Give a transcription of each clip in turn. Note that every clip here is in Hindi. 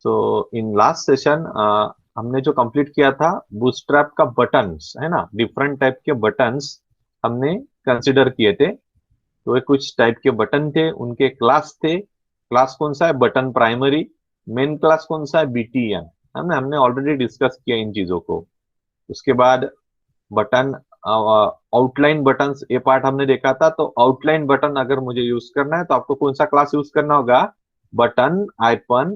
तो इन लास्ट सेशन हमने जो कंप्लीट किया था बूटस्ट्रैप का बटन्स है ना, डिफरेंट टाइप के बटन्स हमने कंसिडर किए थे। तो ये कुछ टाइप के बटन थे, उनके क्लास थे। क्लास कौन सा है? Button primary. मेन क्लास कौन सा है? बीटीएन। हमने ऑलरेडी डिस्कस किया इन चीजों को। उसके बाद बटन आउटलाइन बटन्स, ये पार्ट हमने देखा था। तो आउटलाइन बटन अगर मुझे यूज करना है तो आपको कौन सा क्लास यूज करना होगा? Button hyphen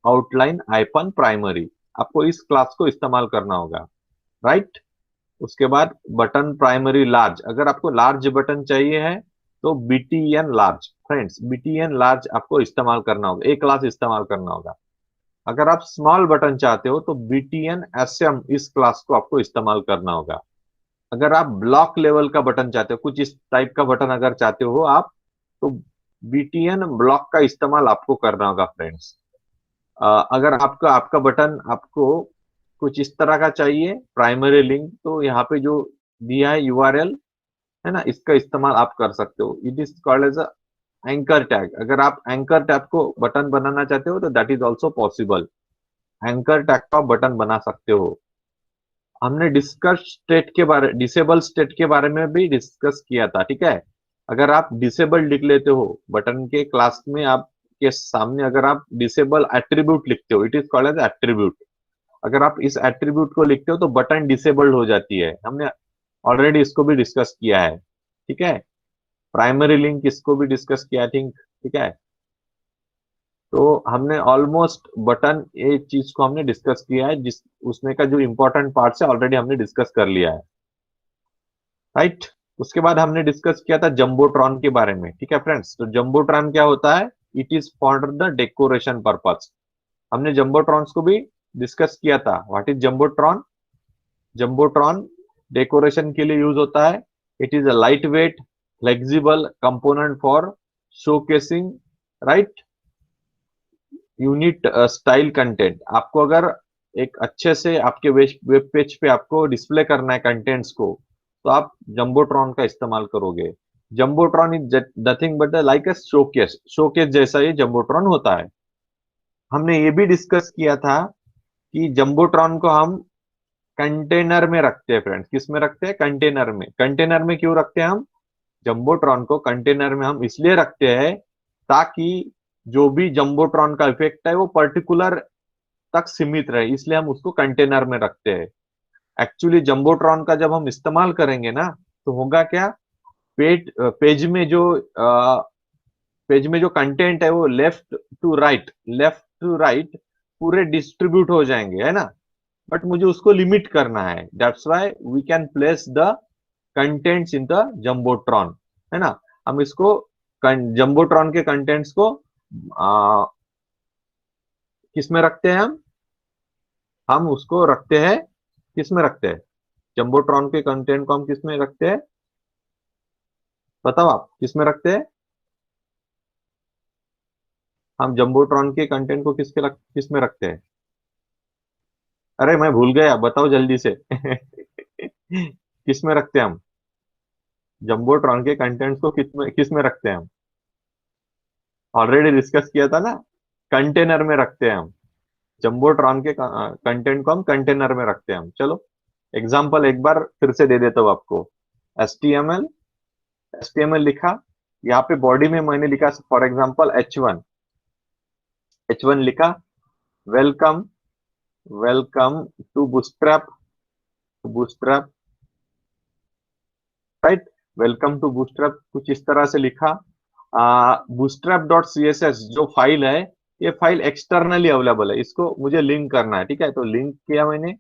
outline hyphen primary. आपको इस क्लास को इस्तेमाल करना होगा, राइट। उसके बाद बटन प्राइमरी लार्ज, अगर आपको लार्ज बटन चाहिए है तो BTN large. Friends, BTN large आपको इस्तेमाल करना होगा, एक क्लास इस्तेमाल करना होगा। अगर आप स्मॉल बटन चाहते हो तो बीटीएन एसएम, इस क्लास को आपको इस्तेमाल करना होगा। अगर आप ब्लॉक लेवल का बटन चाहते हो, कुछ इस टाइप का बटन अगर चाहते हो आप, तो बीटीएन ब्लॉक का इस्तेमाल आपको करना होगा फ्रेंड्स। अगर आपका आपका बटन आपको कुछ इस तरह का चाहिए प्राइमरी लिंक, तो यहाँ पे जो दिया है यूआरएल है ना, इसका इस्तेमाल आप कर सकते हो। It is called as anchor tag. अगर आप एंकर टैग को बटन बनाना चाहते हो तो that is also possible. Anchor tag का बटन बना सकते हो। हमने डिस्कस स्टेट के बारे, डिसेबल स्टेट के बारे में भी डिस्कस किया था, ठीक है। अगर आप डिसेबल लिख लेते हो बटन के क्लास में, आपके सामने अगर आप डिसेबल एट्रीब्यूट लिखते हो, it is called as attribute. अगर आप इस एट्रीब्यूट को लिखते हो तो बटन डिसेबल्ड हो जाती है। हमने ऑलरेडी इसको भी डिस्कस किया है, ठीक है। प्राइमरी लिंक इसको भी डिस्कस किया, थिंक, ठीक है। तो हमने ऑलमोस्ट बटन ये चीज को हमने डिस्कस किया है, जिस उसमें का जो इंपॉर्टेंट पार्ट्स है ऑलरेडी हमने डिस्कस कर लिया है, राइट। उसके बाद हमने डिस्कस किया था जंबोट्रॉन के बारे में, ठीक है फ्रेंड्स। तो जंबोट्रॉन क्या होता है? It is for the decoration purpose. हमने जंबोट्रॉन्स को भी डिस्कस किया था। What is Jumbotron? Jumbotron decoration के लिए यूज होता है। It is a light weight flexible component for showcasing, right, unit style content. आपको अगर एक अच्छे से आपके वेब पेज पे आपको डिस्प्ले करना है कंटेंट्स को, तो आप जंबोट्रॉन का इस्तेमाल करोगे। Jumbotron is nothing but like a showcase. Showcase जैसा ये जंबोट्रॉन होता है। हमने ये भी डिस्कस किया था कि जंबोट्रॉन को हम कंटेनर में रखते हैं फ्रेंड्स। किस में रखते हैं? कंटेनर में। कंटेनर में क्यों रखते हैं हम जंबोट्रॉन को? कंटेनर में हम इसलिए रखते हैं ताकि जो भी जंबोट्रॉन का इफेक्ट है वो पर्टिकुलर तक सीमित रहे, इसलिए हम उसको कंटेनर में रखते हैं। एक्चुअली जंबोट्रॉन का जब हम इस्तेमाल करेंगे ना, तो होगा क्या? पेज में जो पेज में जो कंटेंट है वो लेफ्ट टू राइट पूरे डिस्ट्रीब्यूट हो जाएंगे, है ना। बट मुझे उसको लिमिट करना है, that's why we can place the contents in the jumbotron, है ना। हम इसको जंबोट्रॉन के कंटेंट्स को किस में रखते हैं? हम उसको रखते हैं, किस में रखते हैं? जंबोट्रॉन के कंटेंट को हम किस में रखते हैं? बताओ आप, किस में रखते हैं? हम जंबोट्रॉन के कंटेंट को किस में रखते हैं? अरे मैं भूल गया, बताओ जल्दी से। किस में रखते हैं हम जंबोट्रॉन के कंटेंट्स को? किस में रखते हैं हम? ऑलरेडी डिस्कस किया था ना, कंटेनर में रखते हैं हम। जंबोट्रॉन के कंटेंट को हम कंटेनर में रखते हैं हम। चलो एग्जांपल एक बार फिर से दे देता हूं आपको। HTML, HTML लिखा, यहाँ पे बॉडी में मैंने लिखा फॉर एग्जांपल H1, H1 लिखा। Welcome, welcome to Bootstrap, Bootstrap, right. Welcome to Bootstrap कुछ इस तरह से लिखा। Bootstrap dot C S S जो फाइल है, ये फाइल एक्सटर्नली अवेलेबल है, इसको मुझे लिंक करना है, ठीक है। तो लिंक किया मैंने।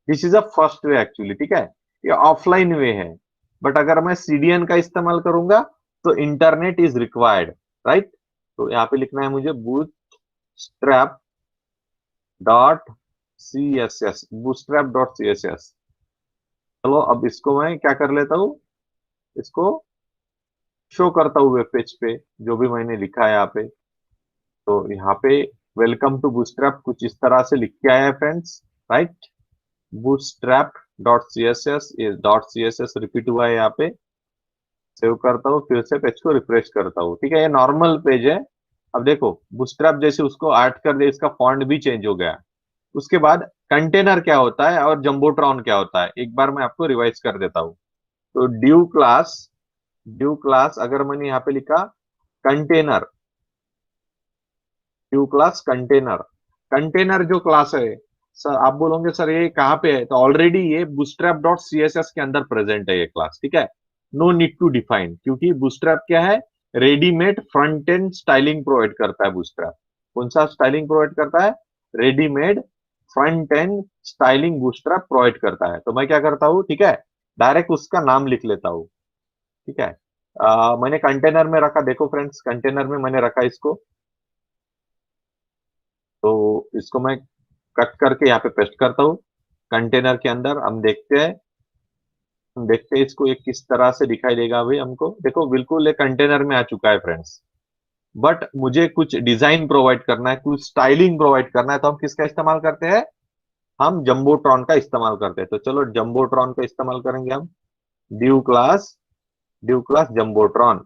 This is a first way actually, ठीक है। ये ऑफलाइन वे है। बट अगर मैं सीडीएन का इस्तेमाल करूंगा तो इंटरनेट इज रिक्वायर्ड, राइट। तो यहाँ पे लिखना है मुझे Bootstrap dot C S S, Bootstrap dot C S S. चलो अब इसको मैं क्या कर लेता हूँ, इसको शो करता हूँ वेब पेज पे, जो भी मैंने लिखा है यहाँ पे। तो यहाँ पे वेलकम टू बूटस्ट्रैप कुछ इस तरह से लिख के आया है friends, right. Bootstrap dot C S S, ये dot C S S repeat हुआ है यहाँ पे। सेव करता हूँ, फिर से पेज को रिफ्रेश करता हूँ, ठीक है। ये नॉर्मल पेज है, अब देखो बूटस्ट्रैप जैसे उसको ऐड कर दे, इसका फॉन्ट भी चेंज हो गया। उसके बाद कंटेनर क्या होता है और जंबोट्रॉन क्या होता है, एक बार मैं आपको रिवाइज कर देता हूँ। तो ड्यू क्लास अगर मैंने यहाँ पे लिखा container, due class container, container जो क्लास है, सर आप बोलोगे सर ये कहाँ पे है, तो ऑलरेडी ये बूटस्ट्रैप डॉट सीएसएस के अंदर प्रेजेंट है ये क्लास, ठीक है। नो नीड टू डिफाइन, क्योंकि बूटस्ट्रैप क्या है, readymade front end styling provide करता है बूटस्ट्रैप। कौन सा स्टाइलिंग प्रोवाइड करता है, readymade front end styling bootstrap provide करता है। तो मैं क्या करता हूँ, ठीक है, डायरेक्ट उसका नाम लिख लेता हूँ, ठीक है। मैंने कंटेनर में रखा, देखो फ्रेंड्स कंटेनर में मैंने रखा इसको। तो इसको मैं कट करके यहाँ पे पेस्ट करता हूँ कंटेनर के अंदर। हम देखते हैं इसको एक किस तरह से दिखाई देगा भाई हमको। देखो बिल्कुल एक कंटेनर में आ चुका है फ्रेंड्स। बट मुझे कुछ डिजाइन प्रोवाइड करना है, कुछ स्टाइलिंग प्रोवाइड करना है, तो हम किसका इस्तेमाल करते हैं, हम जंबोट्रॉन का इस्तेमाल करते हैं। तो चलो जंबोट्रॉन का इस्तेमाल करेंगे हम। ड्यू क्लास जंबोट्रॉन,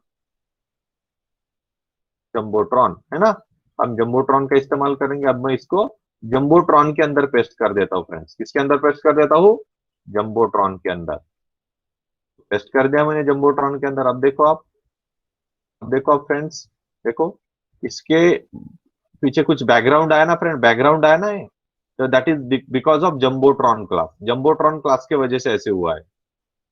जंबोट्रॉन है ना। हम जंबोट्रॉन का इस्तेमाल करेंगे। अब मैं इसको जंबोट्रॉन के अंदर पेस्ट कर देता हूँ फ्रेंड्स। किसके अंदर पेस्ट कर देता हूँ, जंबोट्रॉन के अंदर पेस्ट कर दिया मैंने जंबोट्रॉन के अंदर। अब देखो आप फ्रेंड्स, देखो इसके पीछे कुछ बैकग्राउंड आया ना फ्रेंड, बैकग्राउंड आया ना ये, तो that is because of Jumbotron class. Jumbotron class के वजह से ऐसे हुआ है।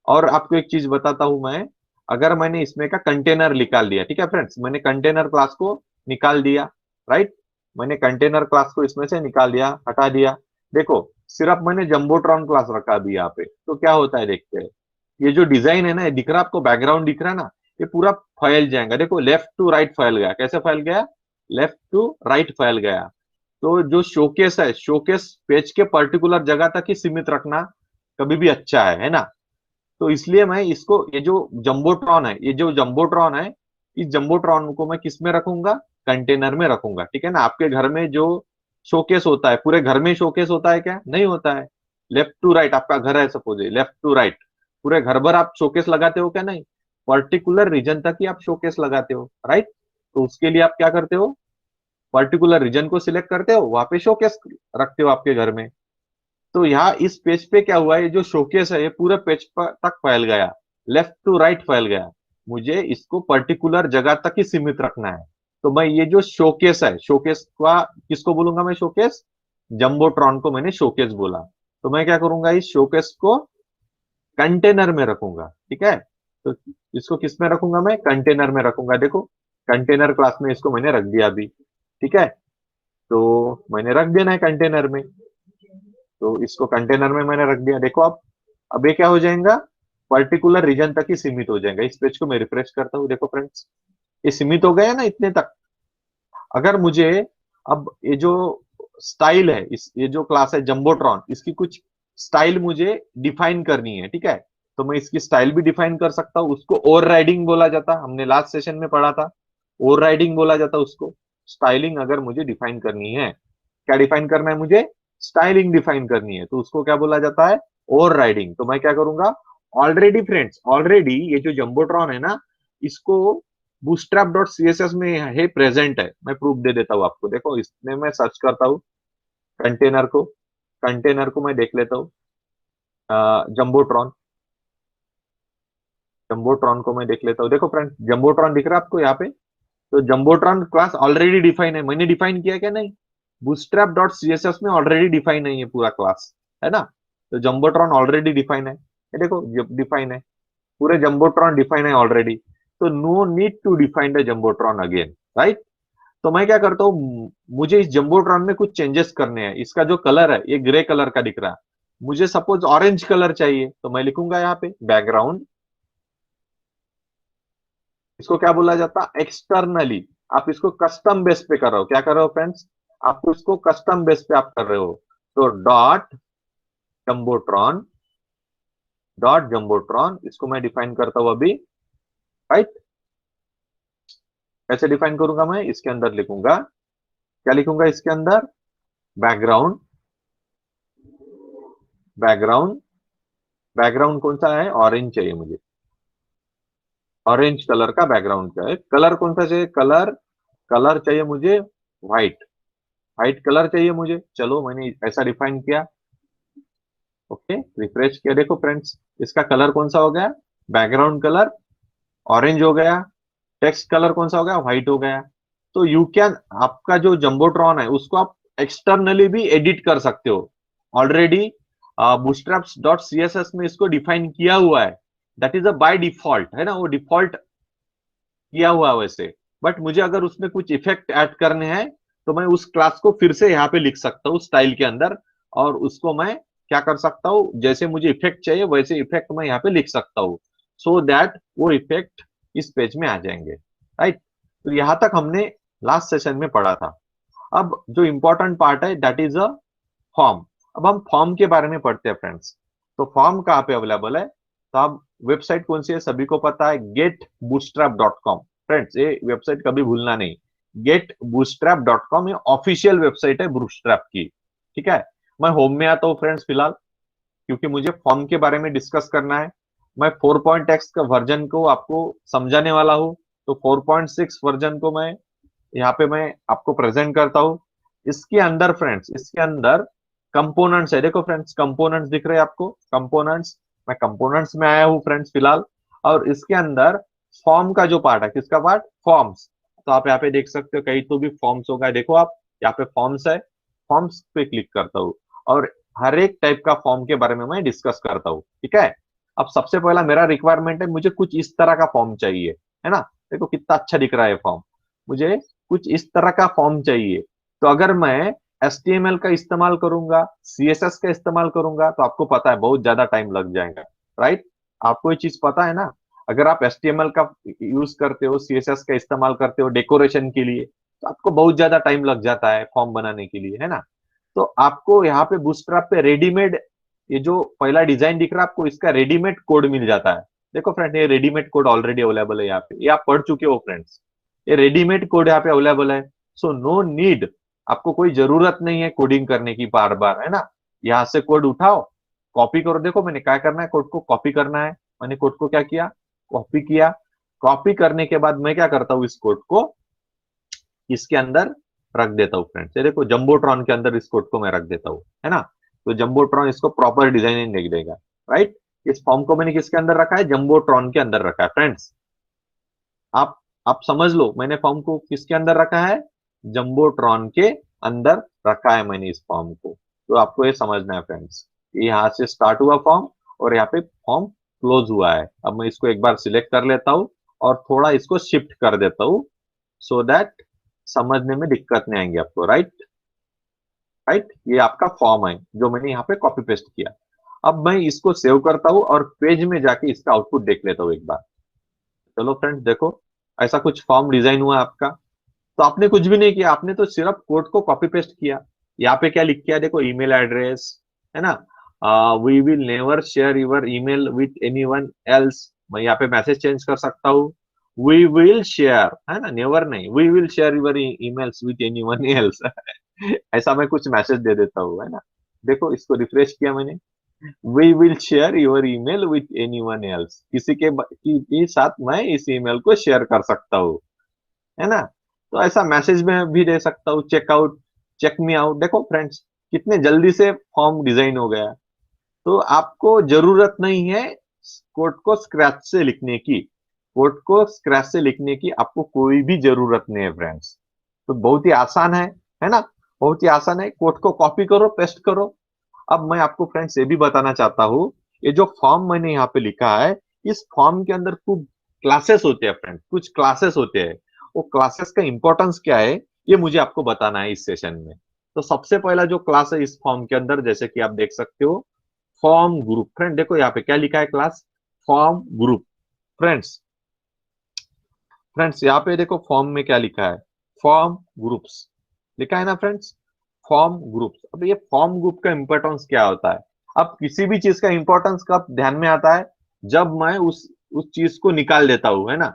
और आपको एक चीज बताता हूं मैं, अगर मैंने इसमें का कंटेनर निकाल दिया, ठीक है फ्रेंड्स, मैंने कंटेनर क्लास को निकाल दिया, राइट, मैंने कंटेनर क्लास को इसमें से निकाल दिया, हटा दिया। देखो सिर्फ मैंने जंबोट्रॉन क्लास रखा अभी यहाँ पे, तो क्या होता है देखते हैं। ये जो डिजाइन है ना, ये दिख रहा है आपको, बैकग्राउंड दिख रहा है ना, ये पूरा फैल जाएगा। देखो लेफ्ट टू राइट फैल गया, कैसे फैल गया, लेफ्ट टू राइट फैल गया। तो जो शोकेस है, शोकेस पेज के पर्टिकुलर जगह तक ही सीमित रखना कभी भी अच्छा है ना। तो इसलिए मैं इसको, ये जो जंबोट्रॉन है, ये जो जंबोट्रॉन है, इस जंबोट्रॉन को मैं किस में रखूंगा, कंटेनर में रखूंगा, ठीक है ना। आपके घर में जो शोकेस होता है, पूरे घर में शोकेस होता है क्या, नहीं होता है। लेफ्ट टू राइट आपका घर है सपोज, लेफ्ट टू राइट पूरे घर भर आप शोकेस लगाते हो क्या, नहीं, पर्टिकुलर रीजन तक ही आप शोकेस लगाते हो, राइट। तो उसके लिए आप क्या करते हो, पर्टिकुलर रीजन को सिलेक्ट करते हो, वहां पे शोकेस रखते हो आपके घर में। तो यहाँ इस पेज पे क्या हुआ है, ये जो शोकेस है ये पूरे पेज पर तक फैल गया, लेफ्ट टू राइट फैल गया। मुझे इसको पर्टिकुलर जगह तक ही सीमित रखना है। तो मैं ये जो शोकेस है, शोकेस का किसको बोलूंगा मैं, शोकेस, जंबोट्रॉन को मैंने शोकेस बोला। तो मैं क्या करूंगा, इस शोकेस को कंटेनर में रखूंगा, ठीक है। तो इसको किस में रखूंगा, मैं कंटेनर में रखूंगा। देखो कंटेनर क्लास में इसको मैंने रख दिया अभी, ठीक है। तो मैंने रख देना है कंटेनर में, तो इसको कंटेनर में मैंने रख दिया। देखो अब ये क्या हो जाएगा, पर्टिकुलर रीजन तक ही सीमित हो जाएगा। इस पेज को मैं रिफ्रेश करता हूँ, देखो फ्रेंड्स ये सीमित हो गया ना इतने तक। अगर मुझे अब ये जो स्टाइल है, इस ये जो क्लास है जंबोट्रॉन, इसकी कुछ स्टाइल मुझे डिफाइन करनी है, ठीक है। तो मैं इसकी स्टाइल भी डिफाइन कर सकता हूँ। उसको ओवर राइडिंग बोला जाता, हमने लास्ट सेशन में पढ़ा था, ओवर राइडिंग बोला जाता उसको। स्टाइलिंग अगर मुझे डिफाइन करनी है, क्या डिफाइन करना है मुझे, स्टाइलिंग डिफाइन करनी है, तो उसको क्या बोला जाता है, ओवर राइडिंग। तो मैं क्या करूंगा, ऑलरेडी फ्रेंड्स, ऑलरेडी ये जो जंबोट्रॉन है ना, इसको बूटस्ट्रैप डॉट सीएसएस में है, प्रेजेंट है। मैं प्रूफ दे देता हूँ आपको, देखो इसमें मैं सर्च करता हूँ कंटेनर को, कंटेनर को मैं देख लेता हूँ, जंबोट्रॉन, जंबोट्रॉन को मैं देख लेता हूँ। देखो फ्रेंड जंबोट्रॉन दिख रहा है आपको यहाँ पे। तो जंबोट्रॉन क्लास ऑलरेडी डिफाइन है, मैंने डिफाइन किया क्या, नहीं, बूटस्ट्रैप डॉट सीएसएस में ऑलरेडी डिफाइन है ये पूरा क्लास, है ना। तो जंबोट्रॉन ऑलरेडी डिफाइन है, ये देखो डिफाइन है, पूरे जंबोट्रॉन डिफाइन है ऑलरेडी। तो no need to define the jumbotron again, right. तो मैं क्या करता हूँ, मुझे इस जंबोट्रॉन में कुछ चेंजेस करने हैं। इसका जो कलर है ये ग्रे कलर का दिख रहा है, मुझे सपोज ऑरेंज कलर चाहिए, तो मैं लिखूंगा यहाँ पे बैकग्राउंड, इसको क्या बोला जाता, एक्सटर्नली। आप इसको कस्टम बेस पे कर रहे हो, क्या कर रहे हो फ्रेंड्स, आप इसको कस्टम बेस पे आप कर रहे हो। तो जंबोट्रॉन डॉट जंबोट्रॉन इसको मैं डिफाइन करता हूं अभी, राइट। कैसे डिफाइन करूंगा मैं, इसके अंदर लिखूंगा, क्या लिखूंगा इसके अंदर, बैकग्राउंड, बैकग्राउंड, बैकग्राउंड कौन सा है, ऑरेंज चाहिए मुझे, ऑरेंज कलर का बैकग्राउंड का है। कलर कौन सा चाहिए, कलर, कलर चाहिए मुझे व्हाइट, व्हाइट कलर चाहिए मुझे। चलो मैंने ऐसा डिफाइन किया, ओके रिफ्रेश किया। देखो फ्रेंड्स, इसका कलर कौन सा हो गया, बैकग्राउंड कलर ऑरेंज हो गया, टेक्स्ट कलर कौन सा हो गया, व्हाइट हो गया। तो यू कैन, आपका जो जंबोट्रॉन है उसको आप एक्सटर्नली भी एडिट कर सकते हो। ऑलरेडी बूटस्ट्रैप्स डॉट सीएसएस में इसको डिफाइन किया हुआ है, that is a by default, है ना, वो डिफॉल्ट किया हुआ है वैसे। बट मुझे अगर उसमें कुछ इफेक्ट ऐड करने हैं तो मैं उस क्लास को फिर से यहाँ पे लिख सकता हूँ स्टाइल के अंदर, और उसको मैं क्या कर सकता हूँ, जैसे मुझे इफेक्ट चाहिए वैसे इफेक्ट मैं यहाँ पे लिख सकता हूँ, सो दैट वो इफेक्ट इस पेज में आ जाएंगे, राइट। तो यहाँ तक हमने लास्ट सेशन में पढ़ा था। अब जो इंपॉर्टेंट पार्ट है दैट इज अ फॉर्म। अब हम फॉर्म के बारे में पढ़ते हैं फ्रेंड्स। तो फॉर्म कहाँ पे अवेलेबल है, तो अब वेबसाइट कौन सी है सभी को पता है, getbootstrap.com। फ्रेंड्स ये वेबसाइट कभी भूलना नहीं, getbootstrap.com ये ऑफिशियल वेबसाइट है बूटस्ट्रैप की, ठीक है। मैं होम में आता हूँ फ्रेंड्स फिलहाल, क्योंकि मुझे फॉर्म के बारे में डिस्कस करना है। मैं 4.x का वर्जन को आपको समझाने वाला हूँ, तो 4.6 वर्जन को मैं यहाँ पे मैं आपको प्रेजेंट करता हूँ। इसके अंदर फ्रेंड्स, इसके अंदर कंपोनेंट्स है, देखो फ्रेंड्स कंपोनेंट्स दिख रहे हैं आपको, कंपोनेंट्स। मैं कंपोनेंट्स में आया हूँ फ्रेंड्स फिलहाल, और इसके अंदर फॉर्म का जो पार्ट है, किसका पार्ट, फॉर्म्स। तो आप यहाँ पे देख सकते हो कहीं तो भी फॉर्म्स होगा, देखो आप यहाँ पे फॉर्म्स है, फॉर्म्स पे क्लिक करता हूँ और हर एक टाइप का फॉर्म के बारे में मैं डिस्कस करता हूँ, ठीक है। अब सबसे पहला मेरा रिक्वायरमेंट है, मुझे कुछ इस तरह का फॉर्म चाहिए, है ना। देखो कितना अच्छा दिख रहा है फॉर्म, मुझे कुछ इस तरह का फॉर्म चाहिए। तो अगर मैं HTML का इस्तेमाल करूंगा, CSS का इस्तेमाल करूंगा, तो आपको पता है बहुत ज्यादा टाइम लग जाएगा, राइट। आपको ये चीज पता है ना, अगर आप HTML का यूज करते हो, CSS का इस्तेमाल करते हो डेकोरेशन के लिए, तो आपको बहुत ज्यादा टाइम लग जाता है फॉर्म बनाने के लिए, है ना। तो आपको यहाँ पे बूटस्ट्रैप पे रेडीमेड, ये जो पहला डिजाइन दिख रहा है आपको, इसका रेडीमेड कोड मिल जाता है। देखो फ्रेंड, ये रेडीमेड कोड ऑलरेडी अवेलेबल है यहाँ पे, ये आप पढ़ चुके हो फ्रेंड्स, ये रेडीमेड कोड यहाँ पे अवेलेबल है। सो नो नीड, आपको कोई जरूरत नहीं है कोडिंग करने की बार बार, है ना। यहाँ से कोड उठाओ, कॉपी करो। देखो मैंने क्या करना है, कोड को कॉपी करना है। मैंने कोड को क्या किया, कॉपी किया। कॉपी करने के बाद मैं क्या करता हूँ, इस कोड को इसके अंदर रख देता हूँ फ्रेंड्स। ये देखो जंबोट्रॉन के अंदर इस कोड को मैं रख देता हूँ, है ना। तो जंबोट्रॉन इसको प्रॉपर डिजाइनिंग लिख देगा, राइट। इस फॉर्म को मैंने किसके अंदर रखा है, जंबोट्रॉन के अंदर रखा है फ्रेंड्स। आप आप समझ लो मैंने फॉर्म को किसके अंदर रखा है, जंबोट्रॉन के अंदर रखा है मैंने इस फॉर्म को। तो आपको ये समझना है फ्रेंड्स, यहाँ से स्टार्ट हुआ फॉर्म और यहाँ पे फॉर्म क्लोज हुआ है। अब मैं इसको एक बार सिलेक्ट कर लेता हूँ और थोड़ा इसको शिफ्ट कर देता हूँ, सो दैट समझने में दिक्कत नहीं आएंगी आपको, राइट। राइट, ये आपका फॉर्म है जो मैंने यहाँ पे कॉपी पेस्ट किया। अब मैं इसको सेव करता हूँ और पेज में जाके इसका आउटपुट देख लेता हूँ एक बार। चलो फ्रेंड्स देखो, ऐसा कुछ फॉर्म डिजाइन हुआ आपका। तो आपने कुछ भी नहीं किया, आपने तो सिर्फ कोड को कॉपी पेस्ट किया। यहाँ पे क्या लिख किया, देखो ईमेल एड्रेस, है ना। We will never share your email with anyone else. मैं यहाँ पे मैसेज चेंज कर सकता हूँ, वी विल शेयर, है ना, नेवर नहीं, we will share your emails with anyone else. ऐसा मैं कुछ मैसेज दे देता हूँ, है ना। देखो इसको रिफ्रेश किया मैंने, we will share your email with anyone else, किसी के साथ मैं इस ईमेल को शेयर कर सकता हूँ, है ना। तो ऐसा मैसेज में भी दे सकता हूँ, चेकआउट, चेक मी आउट। देखो फ्रेंड्स कितने जल्दी से फॉर्म डिजाइन हो गया। तो आपको जरूरत नहीं है कोड को स्क्रैच से लिखने की, कोड को स्क्रैच से लिखने की आपको कोई भी जरूरत नहीं है फ्रेंड्स। तो बहुत ही आसान है ना, बहुत ही आसान है। कोड को कॉपी करो, पेस्ट करो। अब मैं आपको फ्रेंड्स ये भी बताना चाहता हूँ, ये जो फॉर्म मैंने यहाँ पे लिखा है, इस फॉर्म के अंदर कुछ क्लासेस होते हैं फ्रेंड्स, कुछ क्लासेस होते हैं। वो क्लासेस का इंपॉर्टेंस क्या है, ये मुझे आपको बताना है इस सेशन में। तो सबसे पहला जो क्लास है इस फॉर्म के अंदर, जैसे कि आप देख सकते हो, फॉर्म ग्रुप। फ्रेंड देखो यहाँ पे क्या लिखा है, class form group. Friends friends यहाँ पे देखो फॉर्म में क्या लिखा है, फॉर्म ग्रुप्स लिखा है ना फ्रेंड्स, फॉर्म ग्रुप्स। अब ये फॉर्म ग्रुप का इंपॉर्टेंस क्या होता है, अब किसी भी चीज का इंपॉर्टेंस कब ध्यान में आता है, जब मैं उस चीज को निकाल देता हूं, है ना।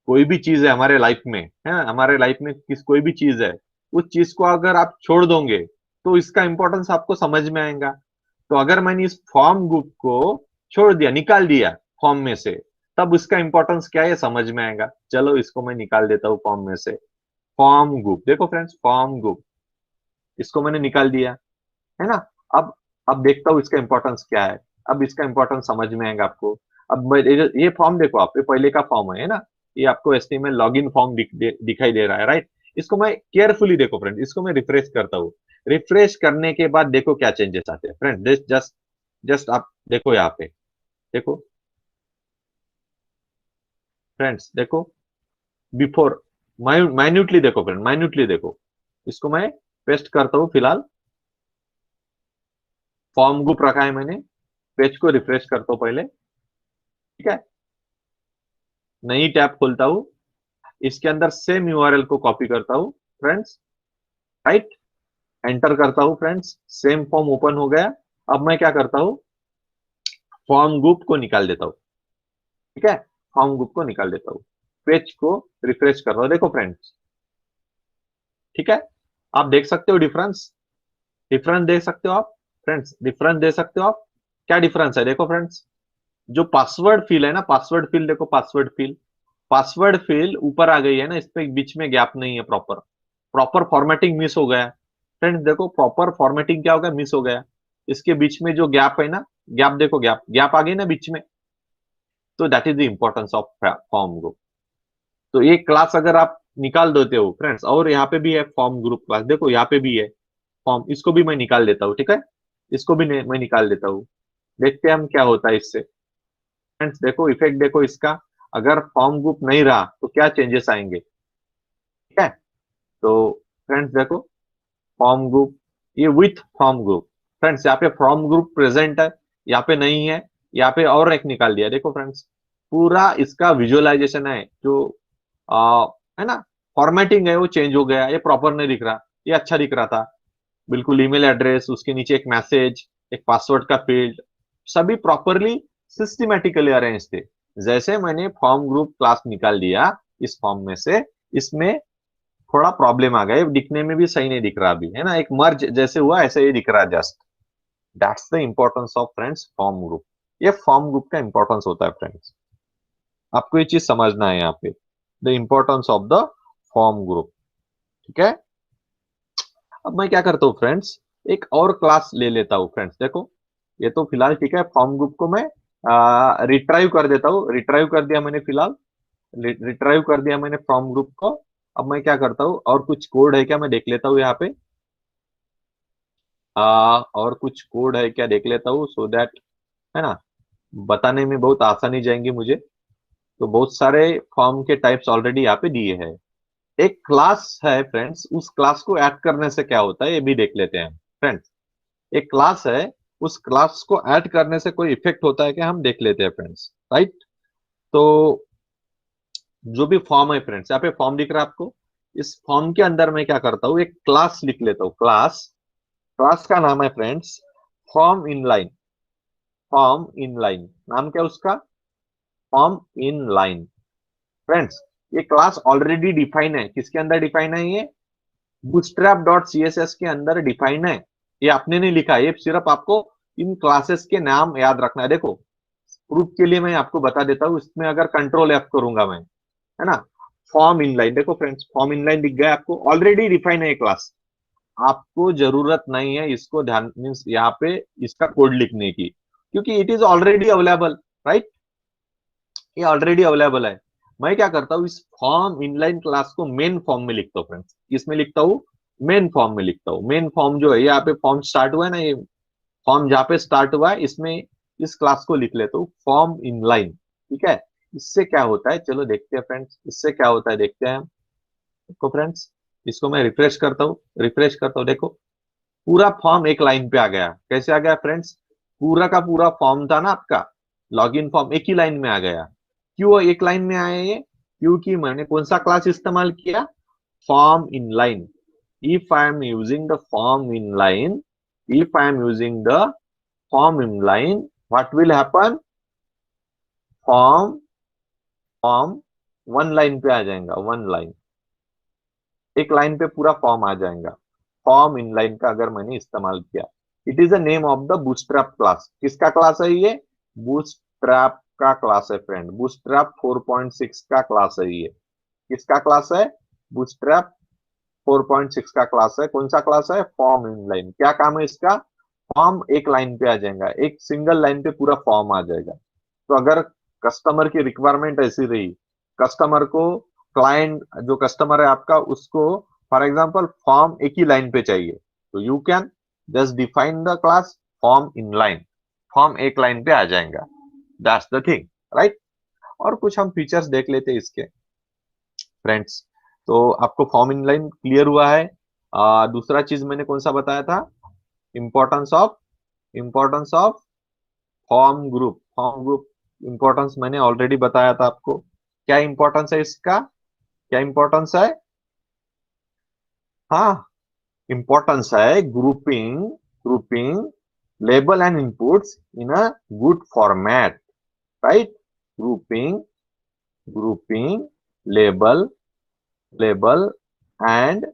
कोई भी चीज है हमारे लाइफ में, है ना, हमारे लाइफ में कोई भी चीज है, उस चीज को अगर आप छोड़ दोगे तो इसका इंपॉर्टेंस आपको समझ में आएगा। तो अगर मैंने इस फॉर्म ग्रुप को छोड़ दिया, निकाल दिया फॉर्म में से, तब उसका इंपॉर्टेंस क्या है ये समझ में आएगा। चलो इसको मैं निकाल देता हूँ फॉर्म में से। फॉर्म ग्रुप, देखो फ्रेंड्स फॉर्म ग्रुप, इसको मैंने निकाल दिया, है ना। अब अब देखता हूँ इसका इंपॉर्टेंस क्या है। अब इसका इंपॉर्टेंस समझ में आएगा आपको। अब ये फॉर्म देखो, आप ये पहले का फॉर्म है ना, ये आपको एचटीएमएल लॉगिन फॉर्म दिखाई दे रहा है, राइट। इसको मैं केयरफुली देखो फ्रेंड, इसको मैं रिफ्रेश करता हूँ। रिफ्रेश करने के बाद देखो क्या चेंजेस आते हैं फ्रेंड, जस्ट जस्ट आप देखो यहाँ पे, देखो फ्रेंड्स, देखो बिफोर, माइन्यूटली देखो फ्रेंड, माइन्यूटली देखो। इसको मैं पेस्ट करता हूँ फिलहाल, फॉर्म ग्रुप रखा है मैंने, पेज को रिफ्रेश करता हूँ पहले, ठीक है। नई टैब खोलता हूँ, इसके अंदर सेम यूआरएल को कॉपी करता हूँ फ्रेंड्स, राइट। एंटर करता हूँ फ्रेंड्स, सेम फॉर्म ओपन हो गया। अब मैं क्या करता हूँ, फॉर्म ग्रुप को निकाल देता हूँ, ठीक है। फॉर्म ग्रुप को निकाल देता हूँ, पेज को रिफ्रेश कर रहा हूँ, देखो फ्रेंड्स, ठीक है। आप देख सकते हो डिफरेंस, डिफरेंस देख सकते हो आप फ्रेंड्स, डिफरेंस दे सकते हो आप। क्या डिफरेंस है देखो फ्रेंड्स, जो पासवर्ड फील है ना, पासवर्ड फील देखो, पासवर्ड फील, पासवर्ड फील ऊपर आ गई है ना, इसमें बीच में गैप नहीं है, प्रॉपर प्रॉपर फॉर्मेटिंग मिस हो गया। फ्रेंड्स देखो, प्रॉपर फॉर्मेटिंग क्या हो गया, मिस हो गया। इसके बीच में जो गैप है ना, गैप देखो, गैप गैप आ गई ना बीच में। तो that is the importance of form group. तो ये क्लास अगर आप निकाल देते हो फ्रेंड्स, और यहाँ पे भी है फॉर्म ग्रुप क्लास, देखो यहाँ पे भी है फॉर्म, इसको भी मैं निकाल देता हूँ, ठीक है। इसको भी मैं निकाल देता हूँ, देखते हैं हम क्या होता है इससे। फ्रेंड्स देखो इफेक्ट देखो इसका, अगर फॉर्म ग्रुप नहीं रहा तो क्या चेंजेस आएंगे, ठीक है। तो फ्रेंड्स देखो, फॉर्म ग्रुप, ये विथ फॉर्म ग्रुप, फ्रेंड्स यहाँ पे फॉर्म ग्रुप प्रेजेंट है, यहाँ पे नहीं है, यहाँ पे और एक निकाल दिया, देखो फ्रेंड्स। पूरा इसका विजुअलाइजेशन है जो है ना, फॉर्मेटिंग है वो चेंज हो गया, ये प्रॉपर नहीं दिख रहा, ये अच्छा दिख रहा था बिल्कुल। ईमेल एड्रेस, उसके नीचे एक मैसेज, एक पासवर्ड का फील्ड, सभी प्रॉपरली सिस्टमेटिकली अरेंज थे। जैसे मैंने फॉर्म ग्रुप क्लास निकाल दिया इस फॉर्म में से, इसमें थोड़ा प्रॉब्लम आ गया, ये दिखने में भी सही नहीं दिख रहा अभी, है ना, एक मर्ज जैसे हुआ ऐसे ये दिख रहा है just. That's the importance of friends form group, ये फॉर्म ग्रुप का इंपॉर्टेंस होता है फ्रेंड्स। आपको ये चीज समझना है यहाँ पे, the importance of the form group, ठीक है। अब मैं क्या करता हूँ फ्रेंड्स, एक और क्लास ले लेता हूँ फ्रेंड्स, देखो ये तो फिलहाल ठीक है, फॉर्म ग्रुप को मैं रिट्राइव कर देता हूँ, रिट्राइव कर दिया मैंने फिलहाल, रिट्राइव कर दिया मैंने फॉर्म ग्रुप को। अब मैं क्या करता हूँ, और कुछ कोड है क्या मैं देख लेता हूँ यहाँ पे, और कुछ कोड है क्या देख लेता हूँ, सो दैट, है ना, बताने में बहुत आसानी जाएंगी मुझे। तो बहुत सारे फॉर्म के टाइप्स ऑलरेडी यहाँ पे दिए हैं। एक क्लास है फ्रेंड्स, उस क्लास को ऐड करने से क्या होता है ये भी देख लेते हैं फ्रेंड्स। एक क्लास है, उस क्लास को ऐड करने से कोई इफेक्ट होता है क्या, हम देख लेते हैं फ्रेंड्स, राइट। तो जो भी फॉर्म है फ्रेंड्स, यहाँ पे फॉर्म दिख रहा है आपको, इस फॉर्म के अंदर मैं क्या करता हूँ, एक क्लास लिख लेता हूँ, क्लास, क्लास का नाम है friends form inline, form inline, नाम क्या है उसका, फॉर्म इनलाइन। फ्रेंड्स ये क्लास ऑलरेडी डिफाइन है, किसके अंदर डिफाइन है ये, बूटस्ट्रैप डॉट सीएसएस के अंदर डिफाइन है। ये आपने नहीं लिखा, ये सिर्फ आपको इन क्लासेस के नाम याद रखना है। देखो प्रूफ के लिए मैं आपको बता देता हूँ, इसमें अगर कंट्रोल एफ करूंगा मैं, है ना, फॉर्म इनलाइन, देखो फ्रेंड्स फॉर्म इनलाइन दिख गया आपको, ऑलरेडी डिफाइन है ये क्लास, आपको जरूरत नहीं है इसको ध्यान मीन्स यहाँ पे इसका कोड लिखने की, क्योंकि it is already available, right, ये ऑलरेडी अवेलेबल है। मैं क्या करता हूँ, इस फॉर्म इनलाइन क्लास को मेन फॉर्म में लिखता हूँ फ्रेंड्स, किसमें लिखता हूँ, मेन फॉर्म में लिखता हूँ। मेन फॉर्म जो है यहाँ पे फॉर्म स्टार्ट हुआ है ना, ये फॉर्म जहाँ पे स्टार्ट हुआ है इसमें इस क्लास को लिख लेता हूँ फॉर्म इनलाइन, ठीक है। इससे क्या होता है चलो देखते हैं फ्रेंड्स, इससे क्या होता है देखते हैं। देखो फ्रेंड्स, इसको मैं रिफ्रेश करता हूँ, रिफ्रेश करता हूँ, देखो पूरा फॉर्म एक लाइन पे आ गया। कैसे आ गया फ्रेंड्स, पूरा का पूरा फॉर्म था ना आपका, लॉगिन फॉर्म एक ही लाइन में आ गया। क्यों एक लाइन में आया ये, क्योंकि मैंने कौन सा क्लास इस्तेमाल किया, form inline. If I am using the form inline, if I am using the form inline, what will happen, form, form one line पे आ जाएगा, वन लाइन, एक लाइन पे पूरा फॉर्म आ जाएगा। फॉर्म इनलाइन का अगर मैंने इस्तेमाल किया, it is the name of the bootstrap class. किसका क्लास है ये, बूटस्ट्रैप का क्लास है फ्रेंड, बूटस्ट्रैप 4.6 का क्लास है ये। किसका क्लास है, बूटस्ट्रैप 4.6 का क्लास है। कौन सा क्लास है? Form inline. क्या काम है इसका? फॉर्म एक लाइन पे आ जाएगा, एक सिंगल लाइन पे पूरा फॉर्म आ जाएगा। तो अगर कस्टमर की रिक्वायरमेंट ऐसी रही, कस्टमर को, क्लाइंट जो कस्टमर है आपका, उसको फॉर एग्जांपल फॉर्म एक ही लाइन पे चाहिए, तो you can just define the class form in line. Form एक लाइन पे आ जाएगा। That's the thing, right. और कुछ हम फीचर्स देख लेते हैं इसके, फ्रेंड्स। तो आपको फॉर्म इन लाइन क्लियर हुआ है। दूसरा चीज मैंने कौन सा बताया था? Importance of form group. Form group importance मैंने ऑलरेडी बताया था आपको। क्या इंपॉर्टेंस है इसका? क्या इंपॉर्टेंस है? हाँ, इंपॉर्टेंस है grouping grouping label and inputs in a good format, right. Grouping grouping label label and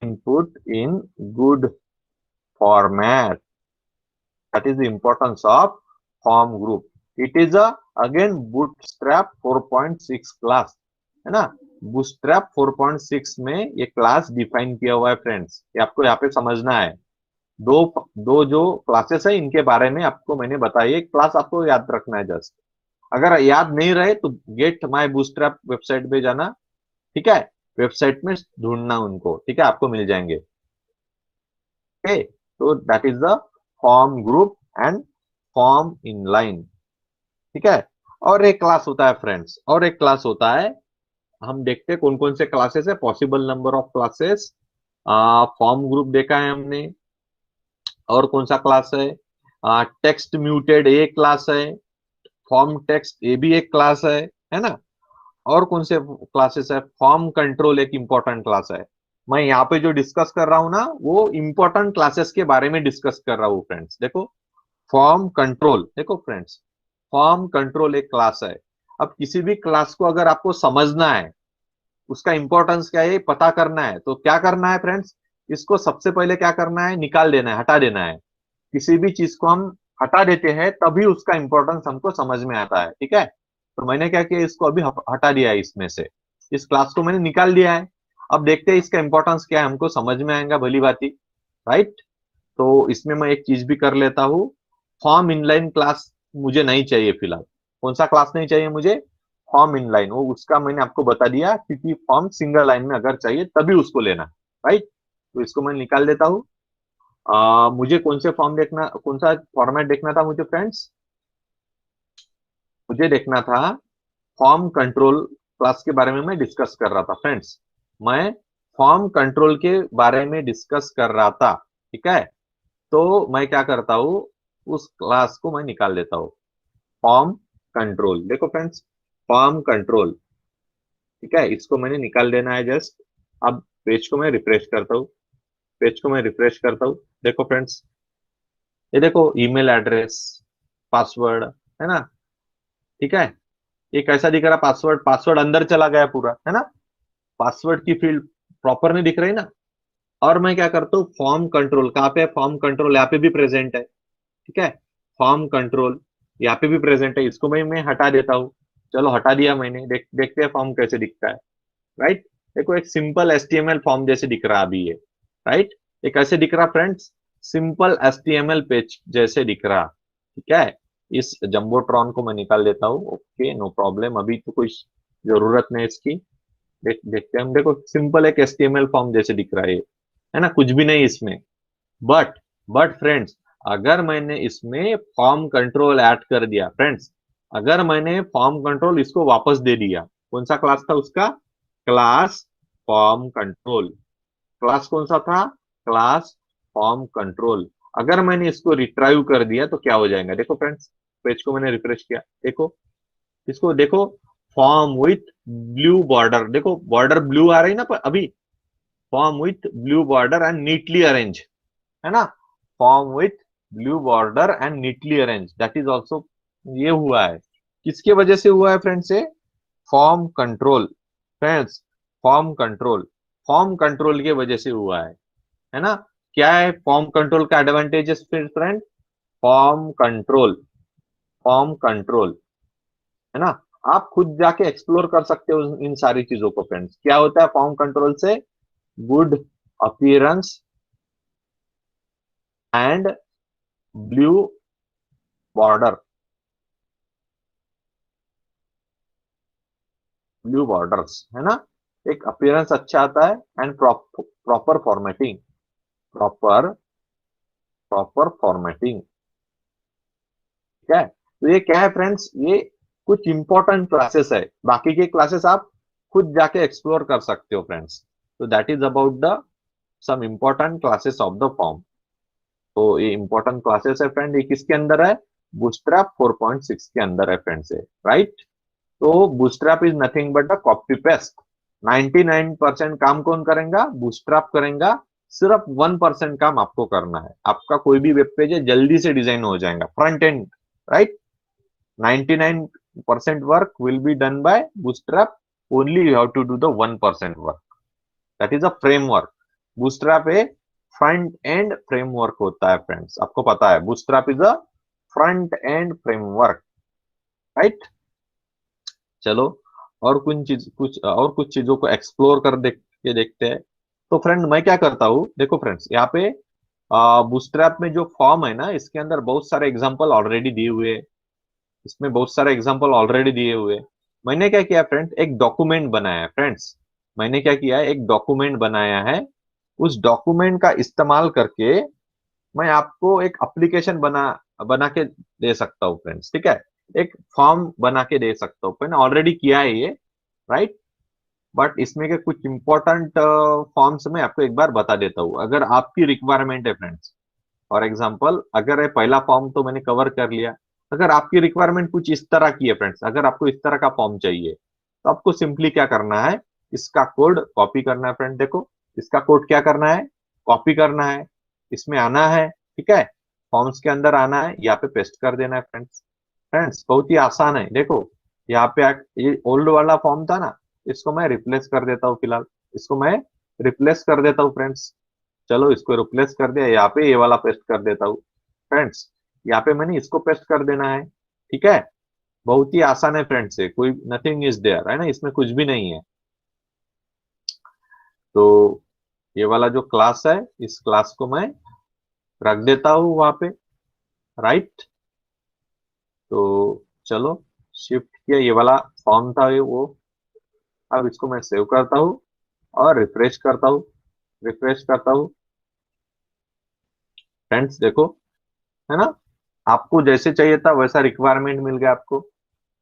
input in good format. That is the importance of form group. It is a again bootstrap 4.6 class, है ना। bootstrap 4.6 में ये क्लास डिफाइन किया हुआ है फ्रेंड्स। ये आपको यहाँ पे समझना है। दो दो जो क्लासेस है इनके बारे में आपको मैंने बताया। एक क्लास आपको याद रखना है जस्ट। अगर याद नहीं रहे तो गेट माय बूस्ट्रैप वेबसाइट पे जाना, ठीक है। वेबसाइट में ढूंढना उनको, ठीक है, आपको मिल जाएंगे। ओके, तो that is the form group and form inline, ठीक है। और एक क्लास होता है फ्रेंड्स, और एक क्लास होता है। हम देखते हैं कौन कौन से क्लासेस है। Possible number of classes, form group देखा है हमने। और कौन सा क्लास है? टेक्स्ट म्यूटेड एक क्लास है। फॉर्म टेक्स्ट ये भी एक क्लास है ना। और कौन से क्लासेस है? फॉर्म कंट्रोल एक इंपॉर्टेंट क्लास है। मैं यहाँ पे जो डिस्कस कर रहा हूँ ना, वो इंपॉर्टेंट क्लासेस के बारे में डिस्कस कर रहा हूँ फ्रेंड्स। देखो, फॉर्म कंट्रोल, देखो फ्रेंड्स, फॉर्म कंट्रोल एक क्लास है। अब किसी भी क्लास को अगर आपको समझना है, उसका इंपॉर्टेंस क्या है पता करना है, तो क्या करना है फ्रेंड्स? इसको सबसे पहले क्या करना है? निकाल देना है, हटा देना है। किसी भी चीज को हम हटा देते हैं तभी उसका इंपॉर्टेंस हमको समझ में आता है, ठीक है। तो मैंने क्या किया, इसको अभी हटा दिया है इसमें से। इस क्लास को मैंने निकाल दिया है। अब देखते हैं इसका इंपॉर्टेंस क्या है, हमको समझ में आएगा भली बाती, राइट। तो इसमें मैं एक चीज भी कर लेता हूँ। फॉर्म इनलाइन क्लास मुझे नहीं चाहिए फिलहाल। कौन सा क्लास नहीं चाहिए मुझे? Form inline. वो उसका मैंने आपको बता दिया, क्योंकि फॉर्म सिंगल लाइन में अगर चाहिए तभी उसको लेना, राइट। तो इसको मैं निकाल देता हूँ। मुझे कौन से फॉर्म देखना, कौन सा फॉर्मेट देखना था मुझे फ्रेंड्स? मुझे देखना था फॉर्म कंट्रोल क्लास के बारे में मैं डिस्कस कर रहा था फ्रेंड्स। मैं फॉर्म कंट्रोल के बारे में डिस्कस कर रहा था, ठीक है। तो मैं क्या करता हूँ, उस क्लास को मैं निकाल देता हूँ। फॉर्म कंट्रोल, देखो फ्रेंड्स, फॉर्म कंट्रोल, ठीक है, इसको मैंने निकाल देना है जस्ट। अब पेज को मैं रिफ्रेश करता हूँ। पेज को मैं रिफ्रेश करता हूँ। देखो फ्रेंड्स, ये देखो ईमेल एड्रेस, पासवर्ड, है ना, ठीक है। ये कैसा दिख रहा? पासवर्ड, पासवर्ड अंदर चला गया पूरा, है ना। पासवर्ड की फील्ड प्रॉपर नहीं दिख रही ना। और मैं क्या करता हूँ, फॉर्म कंट्रोल कहाँ पे? फॉर्म कंट्रोल यहाँ पे भी प्रेजेंट है, ठीक है। फॉर्म कंट्रोल यहाँ पे भी प्रेजेंट है, इसको मैं हटा देता हूँ। चलो हटा दिया मैंने। देखते हैं फॉर्म कैसे दिखता है, राइट। देखो एक सिंपल एचटीएमएल फॉर्म जैसे दिख रहा अभी ये, राइट। ये कैसे दिख रहा फ्रेंड्स? सिंपल एचटीएमएल पेज जैसे दिख रहा, ठीक है। इस जंबोट्रॉन को मैं निकाल देता हूँ। ओके, नो प्रॉब्लम, अभी तो कोई जरूरत नहीं इसकी। देखते हैं हम। देखो सिंपल एक एचटीएमएल फॉर्म जैसे दिख रहा है ना, कुछ भी नहीं इसमें। बट बट फ्रेंड्स, अगर मैंने इसमें फॉर्म कंट्रोल ऐड कर दिया फ्रेंड्स, अगर मैंने फॉर्म कंट्रोल इसको वापस दे दिया, कौन सा क्लास था उसका? Class form control. क्लास कौन सा था? Class form control. अगर मैंने इसको रिट्राइव कर दिया तो क्या हो जाएगा? देखो फ्रेंड्स, पेज को मैंने रिफ्रेश किया, देखो इसको, देखो फॉर्म विथ ब्लू बॉर्डर, देखो बॉर्डर ब्लू आ रही ना अभी। Form with blue border and neatly arrange, है ना। Form with blue border and neatly arrange, that is also, ये हुआ है किसके वजह से हुआ है फ्रेंड्स? से form control, friends, form control, form control की वजह से हुआ है ना। क्या है फॉर्म कंट्रोल का एडवांटेजेस फिर friend? Form control, form control, है ना, आप खुद जाके एक्सप्लोर कर सकते हो इन सारी चीजों को फ्रेंड्स। क्या होता है फॉर्म कंट्रोल से? Good appearance and blue border, blue borders, है ना। एक अपीयरेंस अच्छा आता है and proper formatting, proper proper formatting. ठीक है, तो ये क्या है फ्रेंड्स, ये कुछ इंपॉर्टेंट क्लासेस है, बाकी के क्लासेस आप खुद जाके एक्सप्लोर कर सकते हो फ्रेंड्स। तो that is about the some important classes of the form. तो ये इंपॉर्टेंट क्लासेस है फ्रेंड, ये किसके अंदर है? बूटस्ट्रैप 4.6 के अंदर है फ्रेंड्स, राइट। तो bootstrap is nothing but a copy paste. 99% काम कौन करेगा? बूटस्ट्रैप करेगा। सिर्फ 1% काम आपको करना है। आपका कोई भी वेब पेज है जल्दी से डिजाइन हो जाएगा, front end, right. 99% work will be done by Bootstrap, only you have to do the 1% work, that is a framework. Bootstrap a front end framework होता है फ्रेंड्स, आपको पता है Bootstrap is a front end framework, right. चलो, और कुछ चीजों को एक्सप्लोर कर देख के देखते हैं। तो फ्रेंड मैं क्या करता हूँ, देखो फ्रेंड्स, यहाँ पे बूटस्ट्रैप में जो फॉर्म है ना, इसके अंदर बहुत सारे एग्जांपल ऑलरेडी दिए हुए हैं। इसमें बहुत सारे एग्जांपल ऑलरेडी दिए हुए हैं। मैंने क्या किया फ्रेंड्स, एक डॉक्यूमेंट बनाया है फ्रेंड्स। मैंने क्या किया है, एक डॉक्यूमेंट बनाया है। उस डॉक्यूमेंट का इस्तेमाल करके मैं आपको एक एप्लीकेशन बना बना के दे सकता हूँ फ्रेंड्स, ठीक है। एक फॉर्म बना के दे सकता हूँ, मैंने ऑलरेडी किया है ये, राइट। बट इसमें के कुछ इंपॉर्टेंट फॉर्म्स में आपको एक बार बता देता हूँ, अगर आपकी रिक्वायरमेंट है फ्रेंड्स। फॉर एग्जाम्पल, अगर ये पहला फॉर्म तो मैंने कवर कर लिया। अगर आपकी रिक्वायरमेंट कुछ इस तरह की है फ्रेंड्स, अगर आपको इस तरह का फॉर्म चाहिए, तो आपको सिंपली क्या करना है, इसका कोड कॉपी करना है फ्रेंड। देखो, इसका कोड क्या करना है, कॉपी करना है, इसमें आना है, ठीक है। फॉर्म्स के अंदर आना है, यहाँ पे पेस्ट कर देना है फ्रेंड्स। फ्रेंड्स बहुत ही आसान है, देखो यहाँ पे ये ओल्ड वाला फॉर्म था ना, इसको मैं रिप्लेस कर देता हूँ फिलहाल। इसको मैं रिप्लेस कर देता हूँ फ्रेंड्स। चलो, इसको रिप्लेस कर दिया, यहाँ पे ये वाला पेस्ट कर देता हूँ फ्रेंड्स। यहाँ पे मैंने इसको पेस्ट कर देना है, ठीक है। बहुत ही आसान है फ्रेंड्स, है कोई नथिंग इज देयर, है ना, इसमें कुछ भी नहीं है। तो ये वाला जो क्लास है, इस क्लास को मैं रख देता हूँ वहां पे, राइट। तो चलो, शिफ्ट किया, ये वाला फॉर्म था ये वो। अब इसको मैं सेव करता हूँ और रिफ्रेश करता हूँ, रिफ्रेश करता हूँ फ्रेंड्स। देखो, है ना, आपको जैसे चाहिए था वैसा रिक्वायरमेंट मिल गया आपको,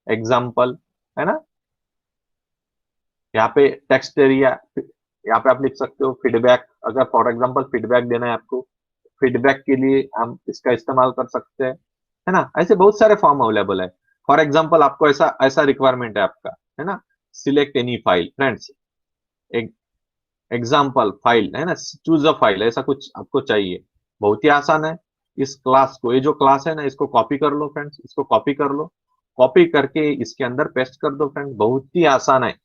एग्जाम्पल, है ना। यहाँ पे टेक्स्ट एरिया, यहाँ पे आप लिख सकते हो फीडबैक। अगर फॉर एग्जांपल फीडबैक देना है आपको, फीडबैक के लिए हम इसका इस्तेमाल कर सकते हैं, है ना। ऐसे बहुत सारे फॉर्म अवेलेबल है। फॉर एग्जांपल आपको ऐसा ऐसा रिक्वायरमेंट है आपका, है ना, सिलेक्ट एनी फाइल फ्रेंड्स, एक एग्जाम्पल फाइल, है ना, चूज अ फाइल, ऐसा कुछ आपको चाहिए। बहुत ही आसान है। इस क्लास को, ये जो क्लास है ना, इसको कॉपी कर लो फ्रेंड्स, इसको कॉपी कर लो। कॉपी करके इसके अंदर पेस्ट कर दो फ्रेंड्स, बहुत ही आसान है।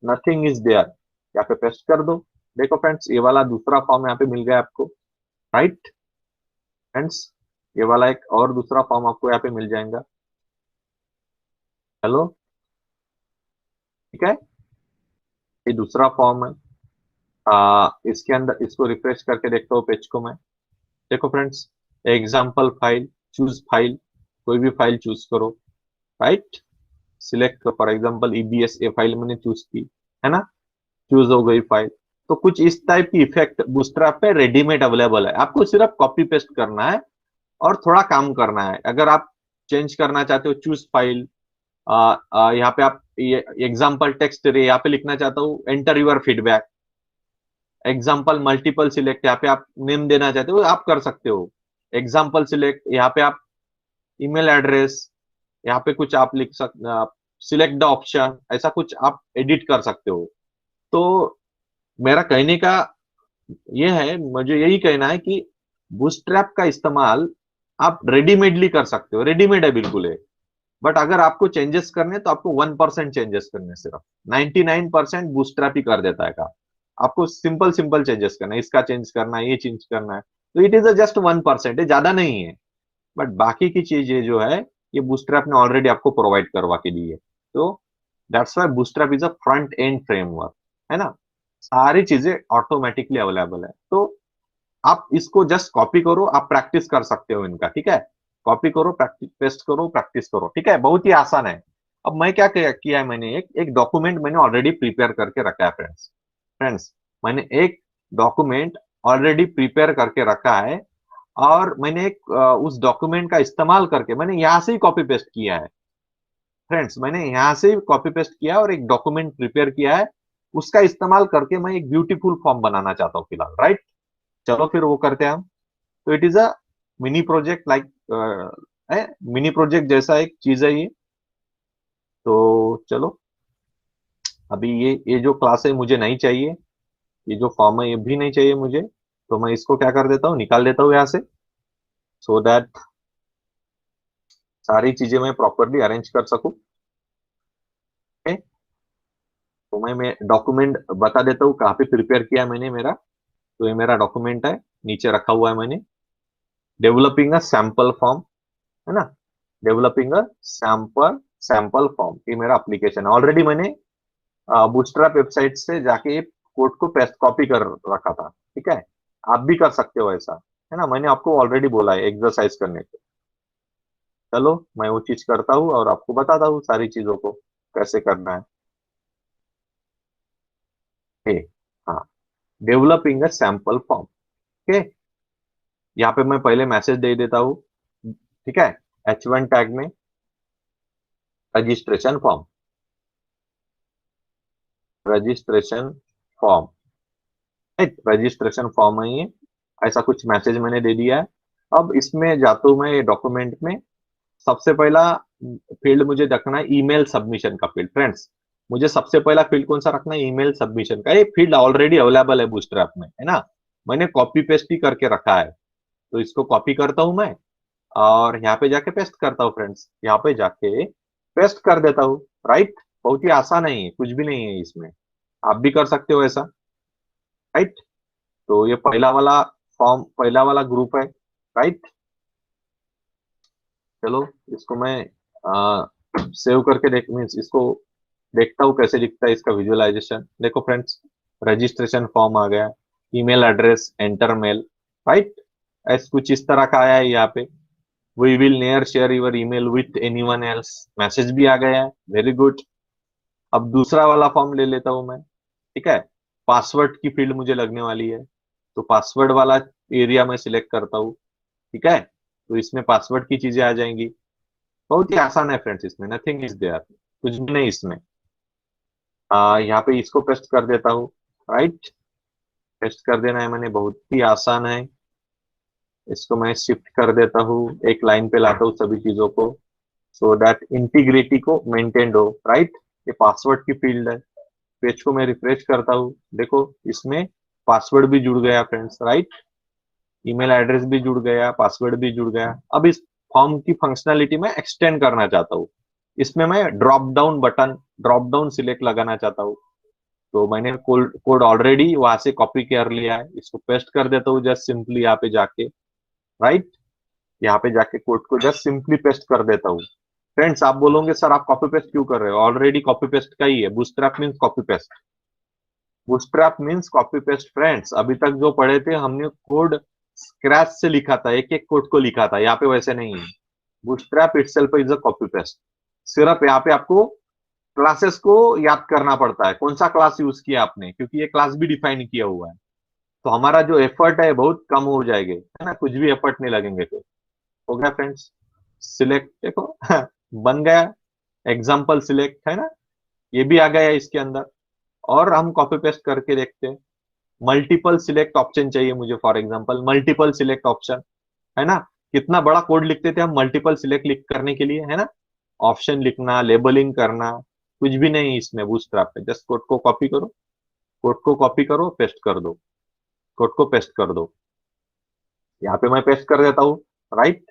नथिंग इज देयर, यहाँ पे पेस्ट कर दो। देखो फ्रेंड्स, ये वाला दूसरा फॉर्म यहाँ पे मिल गया आपको, राइट फ्रेंड्स। ये वाला एक और दूसरा फॉर्म आपको यहाँ पे मिल जाएगा। हेलो, ठीक है, ये दूसरा फॉर्म है। इसके अंदर इसको रिफ्रेश करके देखता हूँ पेज को मैं। देखो friends, example file, choose file, कोई भी फाइल चूज करो, right. Select, for example EBS A file मैंने चूज की, है ना, चूज हो गई फाइल। तो कुछ इस टाइप की इफेक्ट बूस्टरअप पे रेडीमेड अवेलेबल है, आपको सिर्फ कॉपी पेस्ट करना है और थोड़ा काम करना है। अगर आप चेंज करना चाहते हो, चूज फाइल, यहाँ पे आप ये एग्जाम्पल टेक्स्ट रे यहाँ पे लिखना चाहता हूँ, enter your feedback, example multiple select, यहाँ पे आप नेम देना चाहते हो आप कर सकते हो। एग्जाम्पल सिलेक्ट, यहाँ पे आप ईमेल एड्रेस, यहाँ पे कुछ आप लिख सकते, आप सिलेक्ट द ऑप्शन, ऐसा कुछ आप एडिट कर सकते हो। तो मेरा कहने का ये है, मुझे यही कहना है कि बूस्ट्रैप का इस्तेमाल आप रेडीमेडली कर सकते हो, रेडीमेड है बिल्कुल है। बट अगर आपको चेंजेस करने तो आपको 1% चेंजेस करने, सिर्फ 99% बूस्ट्रैप ही कर देता है काम। आपको सिंपल सिंपल चेंजेस करना है, इसका चेंज करना है, ये चेंज करना है, तो इट इज जस्ट 1%, है ज्यादा नहीं है। बट बाकी की चीजें जो है, ये बूस्ट्रैप ने ऑलरेडी आपको प्रोवाइड करवा के दी है। तो that's why bootstrap is a front end framework, है ना। सारी चीजें ऑटोमेटिकली अवेलेबल है, तो आप इसको जस्ट कॉपी करो, आप प्रैक्टिस कर सकते हो इनका, ठीक है। कॉपी करो, प्रैक्टिस पेस्ट करो, प्रैक्टिस करो, ठीक है, बहुत ही आसान है। अब मैं क्या किया है, मैंने एक एक डॉक्यूमेंट मैंने ऑलरेडी प्रिपेयर करके रखा है फ्रेंड्स। फ्रेंड्स, मैंने एक डॉक्यूमेंट ऑलरेडी प्रिपेयर करके रखा है, और मैंने एक उस डॉक्यूमेंट का इस्तेमाल करके मैंने यहाँ से ही कॉपी पेस्ट किया है। फ्रेंड्स, मैंने यहाँ से ही कॉपी पेस्ट किया और एक डॉक्यूमेंट प्रिपेयर किया है, उसका इस्तेमाल करके मैं एक ब्यूटीफुल फॉर्म बनाना चाहता हूँ फिलहाल, राइट। चलो फिर वो करते हैं हम। तो it is a mini project like, mini project जैसा एक चीज है ये। तो चलो, अभी ये जो क्लास है मुझे नहीं चाहिए, ये जो फॉर्म है ये भी नहीं चाहिए मुझे, तो मैं इसको क्या कर देता हूँ, निकाल देता हूँ यहाँ से, सो दैट सारी चीजें मैं प्रॉपरली अरेंज कर सकूं। okay? तो मैं डॉक्यूमेंट बता देता हूँ कहाँ पे प्रिपेयर किया है मैंने मेरा। तो ये मेरा डॉक्यूमेंट है, नीचे रखा हुआ है मैंने, डेवलपिंग अ सैंपल फॉर्म, है ना। Developing a sample sample form, ये मेरा एप्लीकेशन है। ऑलरेडी मैंने बूटस्ट्रैप वेबसाइट से जाके कोड को पेस्ट कॉपी कर रखा था, ठीक है। आप भी कर सकते हो ऐसा, है ना, मैंने आपको ऑलरेडी बोला है एक्सरसाइज करने को। चलो, मैं वो चीज करता हूँ और आपको बताता हूँ सारी चीजों को कैसे करना है। ठीक, हाँ, developing a sample form. Okay, यहाँ पे मैं पहले मैसेज दे देता हूँ, ठीक है। H1 टैग में registration form, registration form, registration form है ये, ऐसा कुछ मैसेज मैंने दे दिया है। अब इसमें जाता हूँ मैं डॉक्यूमेंट में। सबसे पहला फील्ड मुझे रखना है ईमेल सबमिशन का फील्ड, फ्रेंड्स। मुझे सबसे पहला फील्ड कौन सा रखना है, ईमेल सबमिशन का। ये फील्ड ऑलरेडी अवेलेबल है बूस्ट्रैप में, है ना। मैंने कॉपी पेस्ट ही करके रखा है, तो इसको कॉपी करता हूं मैं, और यहाँ पे जाके पेस्ट करता हूँ फ्रेंड्स, यहाँ पे जाके पेस्ट कर देता हूँ, राइट। बहुत ही आसान है ये, कुछ भी नहीं है इसमें, आप भी कर सकते हो ऐसा, राइट। तो ये पहला वाला फॉर्म, पहला वाला ग्रुप है, राइट। चलो, इसको मैं सेव करके देख, मीन्स इसको देखता हूँ कैसे दिखता है इसका विजुअलाइजेशन। देखो फ्रेंड्स, रजिस्ट्रेशन फॉर्म आ गया, email address, enter mail, right. ऐसा कुछ इस तरह का आया है यहाँ पे। We will never share your email with anyone else, message भी आ गया है, वेरी गुड। अब दूसरा वाला फॉर्म ले लेता हूं मैं, ठीक है। पासवर्ड की फील्ड मुझे लगने वाली है, तो पासवर्ड वाला एरिया मैं सिलेक्ट करता हूँ, ठीक है। तो इसमें पासवर्ड की चीजें आ जाएंगी। बहुत ही आसान है फ्रेंड्स, इसमें नथिंग इज देयर, कुछ भी नहीं इसमें। यहाँ पे इसको पेस्ट कर देता हूँ, राइट। पेस्ट कर देना है मैंने, बहुत ही आसान है। इसको मैं शिफ्ट कर देता हूँ, एक लाइन पे लाता हूँ सभी चीजों को, सो दैट इंटीग्रिटी को मेंटेन हो, राइट। ये पासवर्ड की फील्ड है। पेज को मैं रिफ्रेश करता हूँ, देखो इसमें पासवर्ड भी जुड़ गया फ्रेंड्स, राइट। ईमेल एड्रेस भी जुड़ गया, पासवर्ड भी जुड़ गया। अब इस फॉर्म की फंक्शनलिटी में एक्सटेंड करना चाहता हूँ, इसमें मैं drop down button, drop down select लगाना चाहता हूँ। तो मैंने कोड ऑलरेडी वहां से कॉपी कर लिया है, इसको पेस्ट कर देता हूँ जस्ट सिंपली यहाँ पे जाके, राइट। यहाँ पे जाके कोड को जस्ट सिंपली पेस्ट कर देता हूँ। फ्रेंड्स, आप बोलोगे सर आप कॉपी पेस्ट क्यों कर रहे हो, ऑलरेडी कॉपी पेस्ट का ही है, bootstrap means copy paste. Bootstrap means copy paste friends. अभी तक जो पढ़े थे हमने कोड स्क्रैच से लिखा था, एक एक कोड को लिखा था, यहाँ पे वैसे नहीं है। Bootstrap itself is a copy paste. सिर्फ यहाँ पे आपको क्लासेस को याद करना पड़ता है, कौन सा क्लास यूज किया आपने, क्योंकि ये क्लास भी डिफाइन किया हुआ है। तो हमारा जो एफर्ट है बहुत कम हो जाएंगे, है ना, कुछ भी एफर्ट नहीं लगेंगे फिर। हो गया फ्रेंड्स, सिलेक्ट देखो बन गया, एग्जाम्पल सिलेक्ट, है ना, ये भी आ गया इसके अंदर। और हम कॉपी पेस्ट करके देखते हैं। मल्टीपल सिलेक्ट ऑप्शन चाहिए मुझे, for example multiple select option, है ना। कितना बड़ा कोड लिखते थे हम मल्टीपल सिलेक्ट लिख करने के लिए, है ना। ऑप्शन लिखना, लेबलिंग करना, कुछ भी नहीं इसमें बूटस्ट्रैप पे। जस्ट कोड को कॉपी करो, कोड को कॉपी करो, पेस्ट कर दो, कोड को पेस्ट कर दो। यहाँ पे मैं पेस्ट कर देता हूँ, राइट।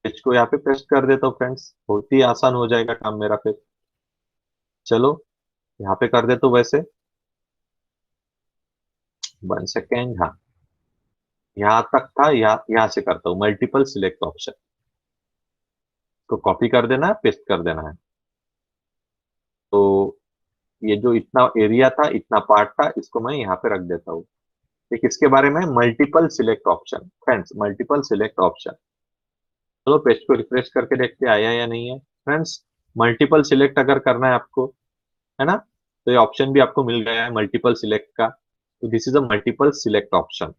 पेज को यहाँ पे पेस्ट कर देता हूँ फ्रेंड्स, बहुत ही आसान हो जाएगा काम मेरा फिर। चलो, यहाँ पे कर देता हूँ वैसे, 1 सेकेंड, हाँ। यहाँ तक था, यहाँ से करता हूँ मल्टीपल सिलेक्ट ऑप्शन, को कॉपी कर देना है, पेस्ट कर देना है। तो ये जो इतना एरिया था, इतना पार्ट था, इसको मैं यहाँ पे रख देता हूँ। ये किसके बारे में? Multiple select option friends, multiple select option. चलो पेज को रिफ्रेश करके देखते हैं आया या नहीं है फ्रेंड्स। मल्टीपल सिलेक्ट अगर करना है आपको, है ना, तो ये ऑप्शन भी आपको मिल गया है मल्टीपल सिलेक्ट का। तो this is a multiple select option.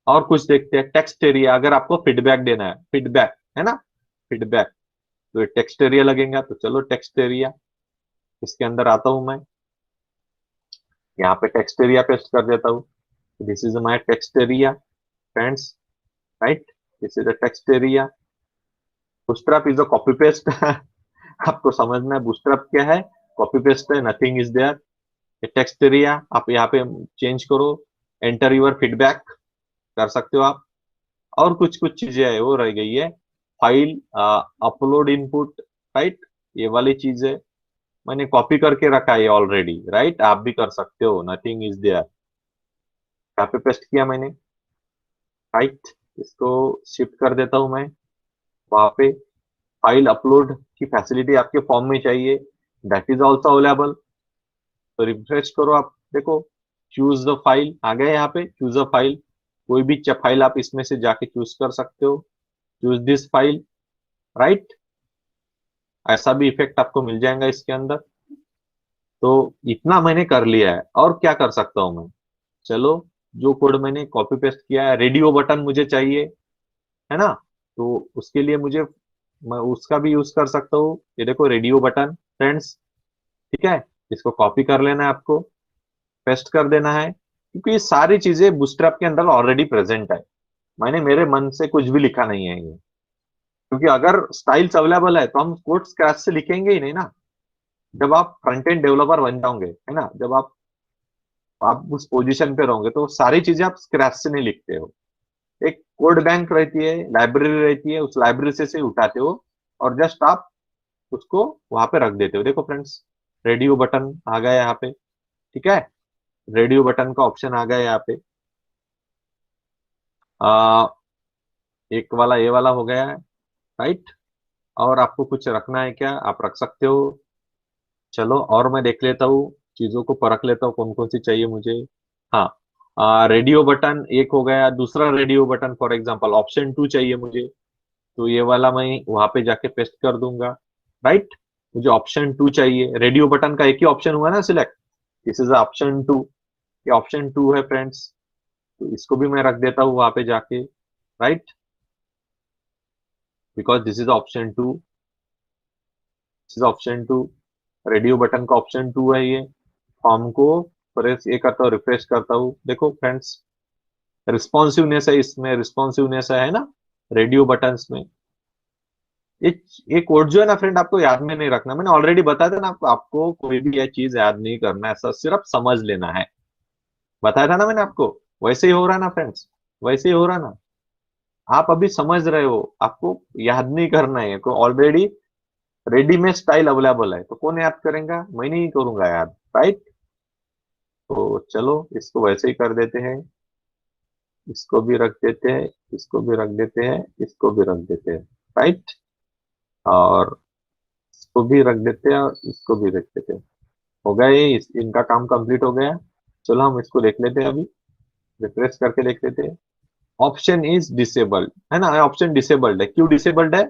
और कुछ देखते हैं, टेक्स्ट एरिया, अगर आपको फीडबैक देना है, फीडबैक, है ना, फीडबैक, तो ये टेक्स्ट एरिया लगेगा। तो चलो टेक्स्ट एरिया, इसके अंदर आता हूं मैं, यहाँ पे टेक्स्ट एरिया पेस्ट कर देता हूँ। This is my text area friends, right, this is a text area. Bootstrap is a copy paste आपको समझना है बूटस्ट्रैप क्या है, कॉपी पेस्ट है, नथिंग इज देयर। ये टेक्स्ट एरिया आप यहाँ पे चेंज करो, एंटर योर फीडबैक कर सकते हो आप। और कुछ कुछ चीजें है वो रह गई है, फाइल अपलोड इनपुट, राइट, ये वाली चीज है, मैंने कॉपी करके रखा है ऑलरेडी, राइट, आप भी कर सकते हो, नथिंग इज देयर। यहाँ पे पेस्ट किया मैंने, राइट, इसको शिफ्ट कर देता हूं मैं वहां पे। फाइल अपलोड की फैसिलिटी आपके फॉर्म में चाहिए, दैट इज ऑल्सो अवेलेबल। तो रिफ्रेश करो आप, देखो, चूज द फाइल आ गया यहाँ पे, चूज अ फाइल, कोई भी फाइल आप इसमें से जाके चूज कर सकते हो, चूज दिस फाइल, राइट। ऐसा भी इफेक्ट आपको मिल जाएगा इसके अंदर। तो इतना मैंने कर लिया है, और क्या कर सकता हूं मैं? चलो, जो कोड मैंने कॉपी पेस्ट किया है, रेडियो बटन मुझे चाहिए, है ना, तो उसके लिए मुझे, मैं उसका भी यूज कर सकता हूँ। ये देखो रेडियो बटन फ्रेंड्स, ठीक है, इसको कॉपी कर लेना है आपको, पेस्ट कर देना है, क्योंकि ये सारी चीजें बूटस्ट्रैप के अंदर ऑलरेडी प्रेजेंट है। मैंने मेरे मन से कुछ भी लिखा नहीं है ये, क्योंकि अगर स्टाइल्स अवेलेबल है तो हम कोड स्क्रैच से लिखेंगे ही नहीं ना। जब आप फ्रंट एंड डेवलपर बन जाओगे, है ना, जब आप उस पोजीशन पे रहोगे, तो सारी चीजें आप स्क्रैच से नहीं लिखते हो। एक कोड बैंक रहती है, लाइब्रेरी रहती है, उस लाइब्रेरी से उठाते हो, और जस्ट आप उसको वहां पे रख देते हो। देखो फ्रेंड्स, रेडियो बटन आ गया यहाँ पे, ठीक है, रेडियो बटन का ऑप्शन आ गया यहाँ पे। आ, एक वाला ये वाला हो गया है, राइट। और आपको कुछ रखना है क्या? आप रख सकते हो। चलो और मैं देख लेता हूँ, चीजों को परख लेता हूँ कौन कौन सी चाहिए मुझे। हाँ, रेडियो बटन एक हो गया, दूसरा radio button for example option 2 चाहिए मुझे, तो ये वाला मैं वहां पे जाके पेस्ट कर दूंगा, राइट। मुझे ऑप्शन 2 चाहिए, रेडियो बटन का एक ही ऑप्शन हुआ ना सिलेक्ट, दिस इज ऑप्शन 2। ये ऑप्शन 2 है फ्रेंड्स, तो इसको भी मैं रख देता हूँ वहां पे जाके, right, because this is option 2, this is option 2, radio button का ऑप्शन 2 है ये। फॉर्म को प्रेस ये करता हूँ, रिफ्रेश करता हूँ, देखो फ्रेंड्स, रिस्पॉन्सिवनेस है इसमें, रिस्पॉन्सिवनेस है ना, रेडियो बटन्स में। ये ये कोड जो है ना फ्रेंड, आपको याद में नहीं रखना, मैंने ऑलरेडी बताया था ना आपको, आपको कोई भी यह चीज याद नहीं करना है, ऐसा सिर्फ समझ लेना है। बताया था ना मैंने आपको, वैसे ही हो रहा ना फ्रेंड्स, वैसे ही हो रहा ना। आप अभी समझ रहे हो, आपको याद नहीं करना है, को ऑलरेडी रेडीमेड स्टाइल अवेलेबल है, तो कौन याद करेगा? मैं नहीं करूंगा याद, राइट। तो चलो इसको वैसे ही कर देते हैं, इसको भी रख देते हैं, इसको भी रख देते हैं, इसको भी रख देते हैं, राइट, और इसको भी रख देते हैं, और इसको भी रख देते हैं। हो गया ये, इनका काम कंप्लीट हो गया। चलो हम इसको देख लेते हैं अभी, रिफ्रेश करके देख लेते हैं। ऑप्शन इज डिसेबल्ड, है ना, ऑप्शन डिसेबल्ड है, क्यों डिसेबल्ड है?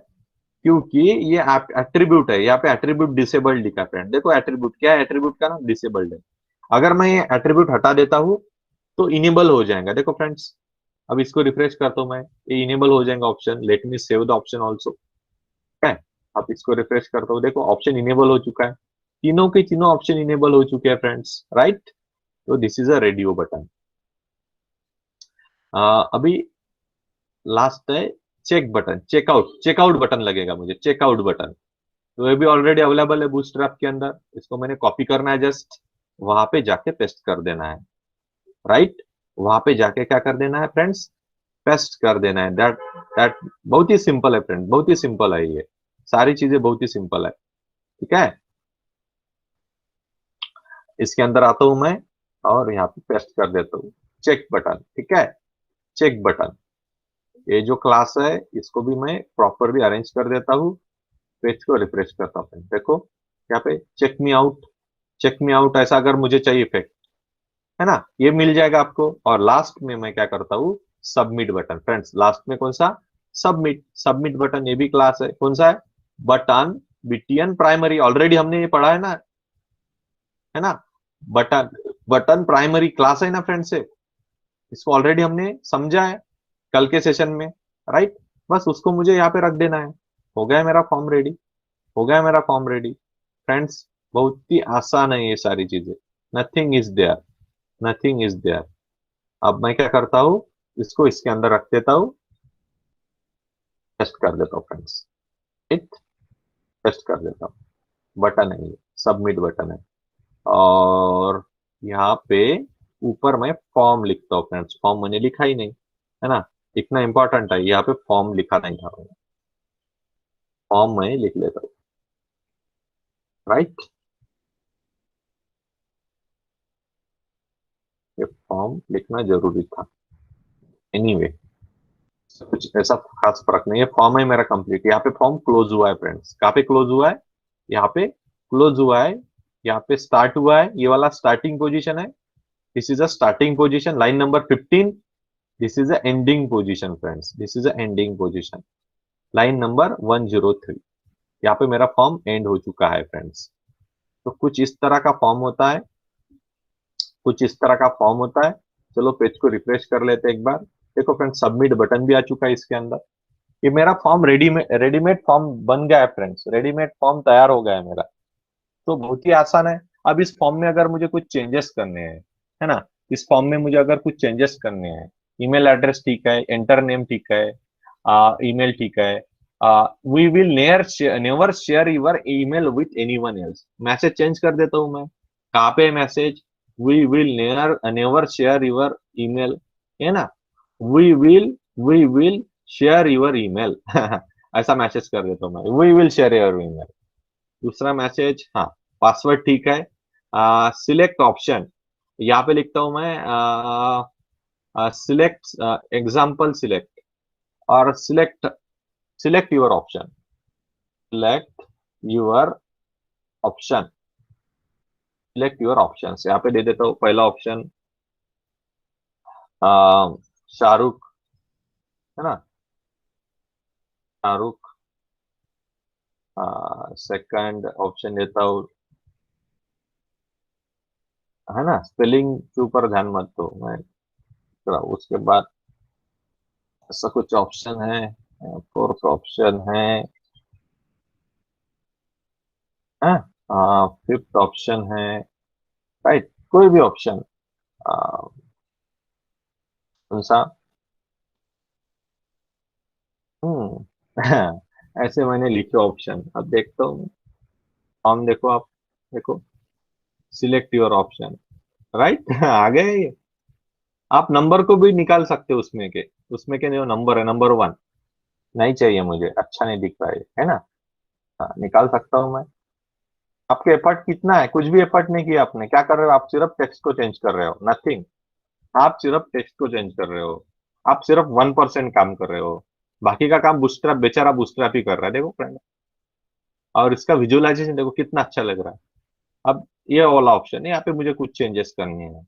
क्योंकि ये एट्रीब्यूट है, यहाँ पे एट्रीब्यूट डिसेबल्ड लिखा है फ्रेंड, देखो एट्रीब्यूट क्या है, एट्रीब्यूट का नाम डिसेबल्ड है। अगर मैं ये एट्रीब्यूट हटा देता हूँ तो इनेबल हो जाएगा, देखो फ्रेंड्स। अब इसको रिफ्रेश करता हूं मैं, ये इनेबल हो जाएगा option, let me save the option also, है। अब इसको रिफ्रेश करता हूँ, देखो ऑप्शन इनेबल हो चुका है, तीनों के तीनों ऑप्शन इनेबल हो चुके हैं फ्रेंड्स, राइट। तो this is a radio button. अभी लास्ट है check button, checkout, checkout button लगेगा मुझे, चेकआउट बटन। तो ये भी ऑलरेडी अवेलेबल है बूटस्ट्रैप के अंदर, इसको मैंने कॉपी करना है, जस्ट वहां पे जाके पेस्ट कर देना है, राइट। वहां पे जाके क्या कर देना है फ्रेंड्स? पेस्ट कर देना है, दैट बहुत ही सिंपल है फ्रेंड, बहुत ही सिंपल है ये, सारी चीजें बहुत ही सिंपल है, ठीक है। इसके अंदर आता हूं मैं, और यहाँ पे पेस्ट कर देता हूँ चेक बटन, ठीक है, चेक बटन। ये जो क्लास है इसको भी मैं प्रॉपरली अरेंज कर देता हूँ, पेज को रिफ्रेश करता हूँ, देखो यहाँ पे चेक मी आउट ऐसा अगर मुझे चाहिए इफेक्ट, है ना, ये मिल जाएगा आपको। और लास्ट में मैं क्या करता हूँ, सबमिट बटन। फ्रेंड्स लास्ट में कौन सा, सबमिट। सबमिट बटन ये भी क्लास है, कौन सा है, बटन बीटीएन प्राइमरी, ऑलरेडी हमने ये पढ़ा है ना। बटन बटन प्राइमरी क्लास है ना फ्रेंड्स से, इसको ऑलरेडी हमने समझा है कल के सेशन में, राइट। बस उसको मुझे यहाँ पे रख देना है, हो गया मेरा फॉर्म रेडी, हो गया मेरा फॉर्म रेडी। फ्रेंड्स बहुत ही आसान है ये सारी चीजें, nothing is there, nothing is there. अब मैं क्या करता हूँ, इसको इसके अंदर रख देता हूँ, टेस्ट कर देता हूँ फ्रेंड्स, ठीक, टेस्ट कर देता हूँ। बटन है ये, सबमिट बटन है। और यहाँ पे ऊपर मैं फॉर्म लिखता हूँ फ्रेंड्स, फॉर्म मैंने लिखा ही नहीं, है ना, इतना इंपॉर्टेंट है, यहाँ पे फॉर्म लिखा नहीं था मैंने, फॉर्म मैं लिख लेता हूँ, राइट। ये फॉर्म लिखना जरूरी था, एनीवे कुछ ऐसा खास फर्क नहीं है, फॉर्म है मेरा कंप्लीट। यहाँ पे फॉर्म क्लोज हुआ है फ्रेंड्स, कहाँ पे क्लोज हुआ है, यहाँ पे क्लोज हुआ है। यहाँ पे स्टार्ट हुआ है, ये वाला स्टार्टिंग पोजीशन है, this is a starting position, line number 15। This is a ending position friends, this is a ending position, line number 103। यहाँ पे मेरा फॉर्म एंड हो चुका है फ्रेंड्स। तो कुछ इस तरह का फॉर्म होता है, कुछ इस तरह का फॉर्म होता है। चलो पेज को रिफ्रेश कर लेते हैं एक बार। देखो फ्रेंड्स सबमिट बटन भी आ चुका है इसके अंदर, ये मेरा फॉर्म रेडीमेड फॉर्म बन गया है फ्रेंड्स, रेडीमेड फॉर्म तैयार हो गया है मेरा। तो बहुत ही आसान है। अब इस फॉर्म में अगर मुझे कुछ चेंजेस करने हैं, है ना, इस फॉर्म में मुझे अगर कुछ चेंजेस करने हैं, ईमेल एड्रेस ठीक है, एंटर नेम ठीक है, ईमेल ठीक है, we will never share your email with anyone else, message change कर देता हूं मैं। कहाँ पे message, we will never share your email, है ना, we will share your email ऐसा मैसेज कर देता हूँ मैं, we will share your email. दूसरा मैसेज, हाँ, पासवर्ड ठीक है। सिलेक्ट ऑप्शन, यहाँ पे लिखता हूं मैं, सिलेक्ट एग्जाम्पल सिलेक्ट, और select your option, select your option, select your option. यहाँ पे दे देता हूँ पहला ऑप्शन शाहरुख, है ना, शाहरुख। सेकंड ऑप्शन देता हूँ, है ना, स्पेलिंग के ऊपर ध्यान मत दो, मैं उसके बाद ऐसा कुछ ऑप्शन है, फोर्थ ऑप्शन है, फिफ्थ ऑप्शन है, राइट, कोई भी ऑप्शन, कौन सा, ऐसे मैंने लिखे ऑप्शन, अब देखता हूँ फॉर्म, देखो आप, देखो, सिलेक्ट योर ऑप्शन, राइट आ गए ये। आप नंबर को भी निकाल सकते हो उसमें के जो नंबर है, नंबर 1 नहीं चाहिए मुझे, अच्छा नहीं दिख रहा है ना। हाँ, निकाल सकता हूँ मैं। आपके एफर्ट कितना है, कुछ भी एफर्ट नहीं किया आपने, क्या कर रहे हो आप, सिर्फ टेक्स्ट को चेंज कर रहे हो, नथिंग। आप सिर्फ टेक्स्ट को चेंज कर रहे हो, आप सिर्फ 1% काम कर रहे हो, बाकी का काम बूस्ट्रैप, बेचारा बूस्ट्रैप ही कर रहा है, देखो फ्रेंड। और इसका विजुअलाइजेशन देखो कितना अच्छा लग रहा है। अब ये वाला ऑप्शन है, यहाँ पे मुझे कुछ चेंजेस करनी है,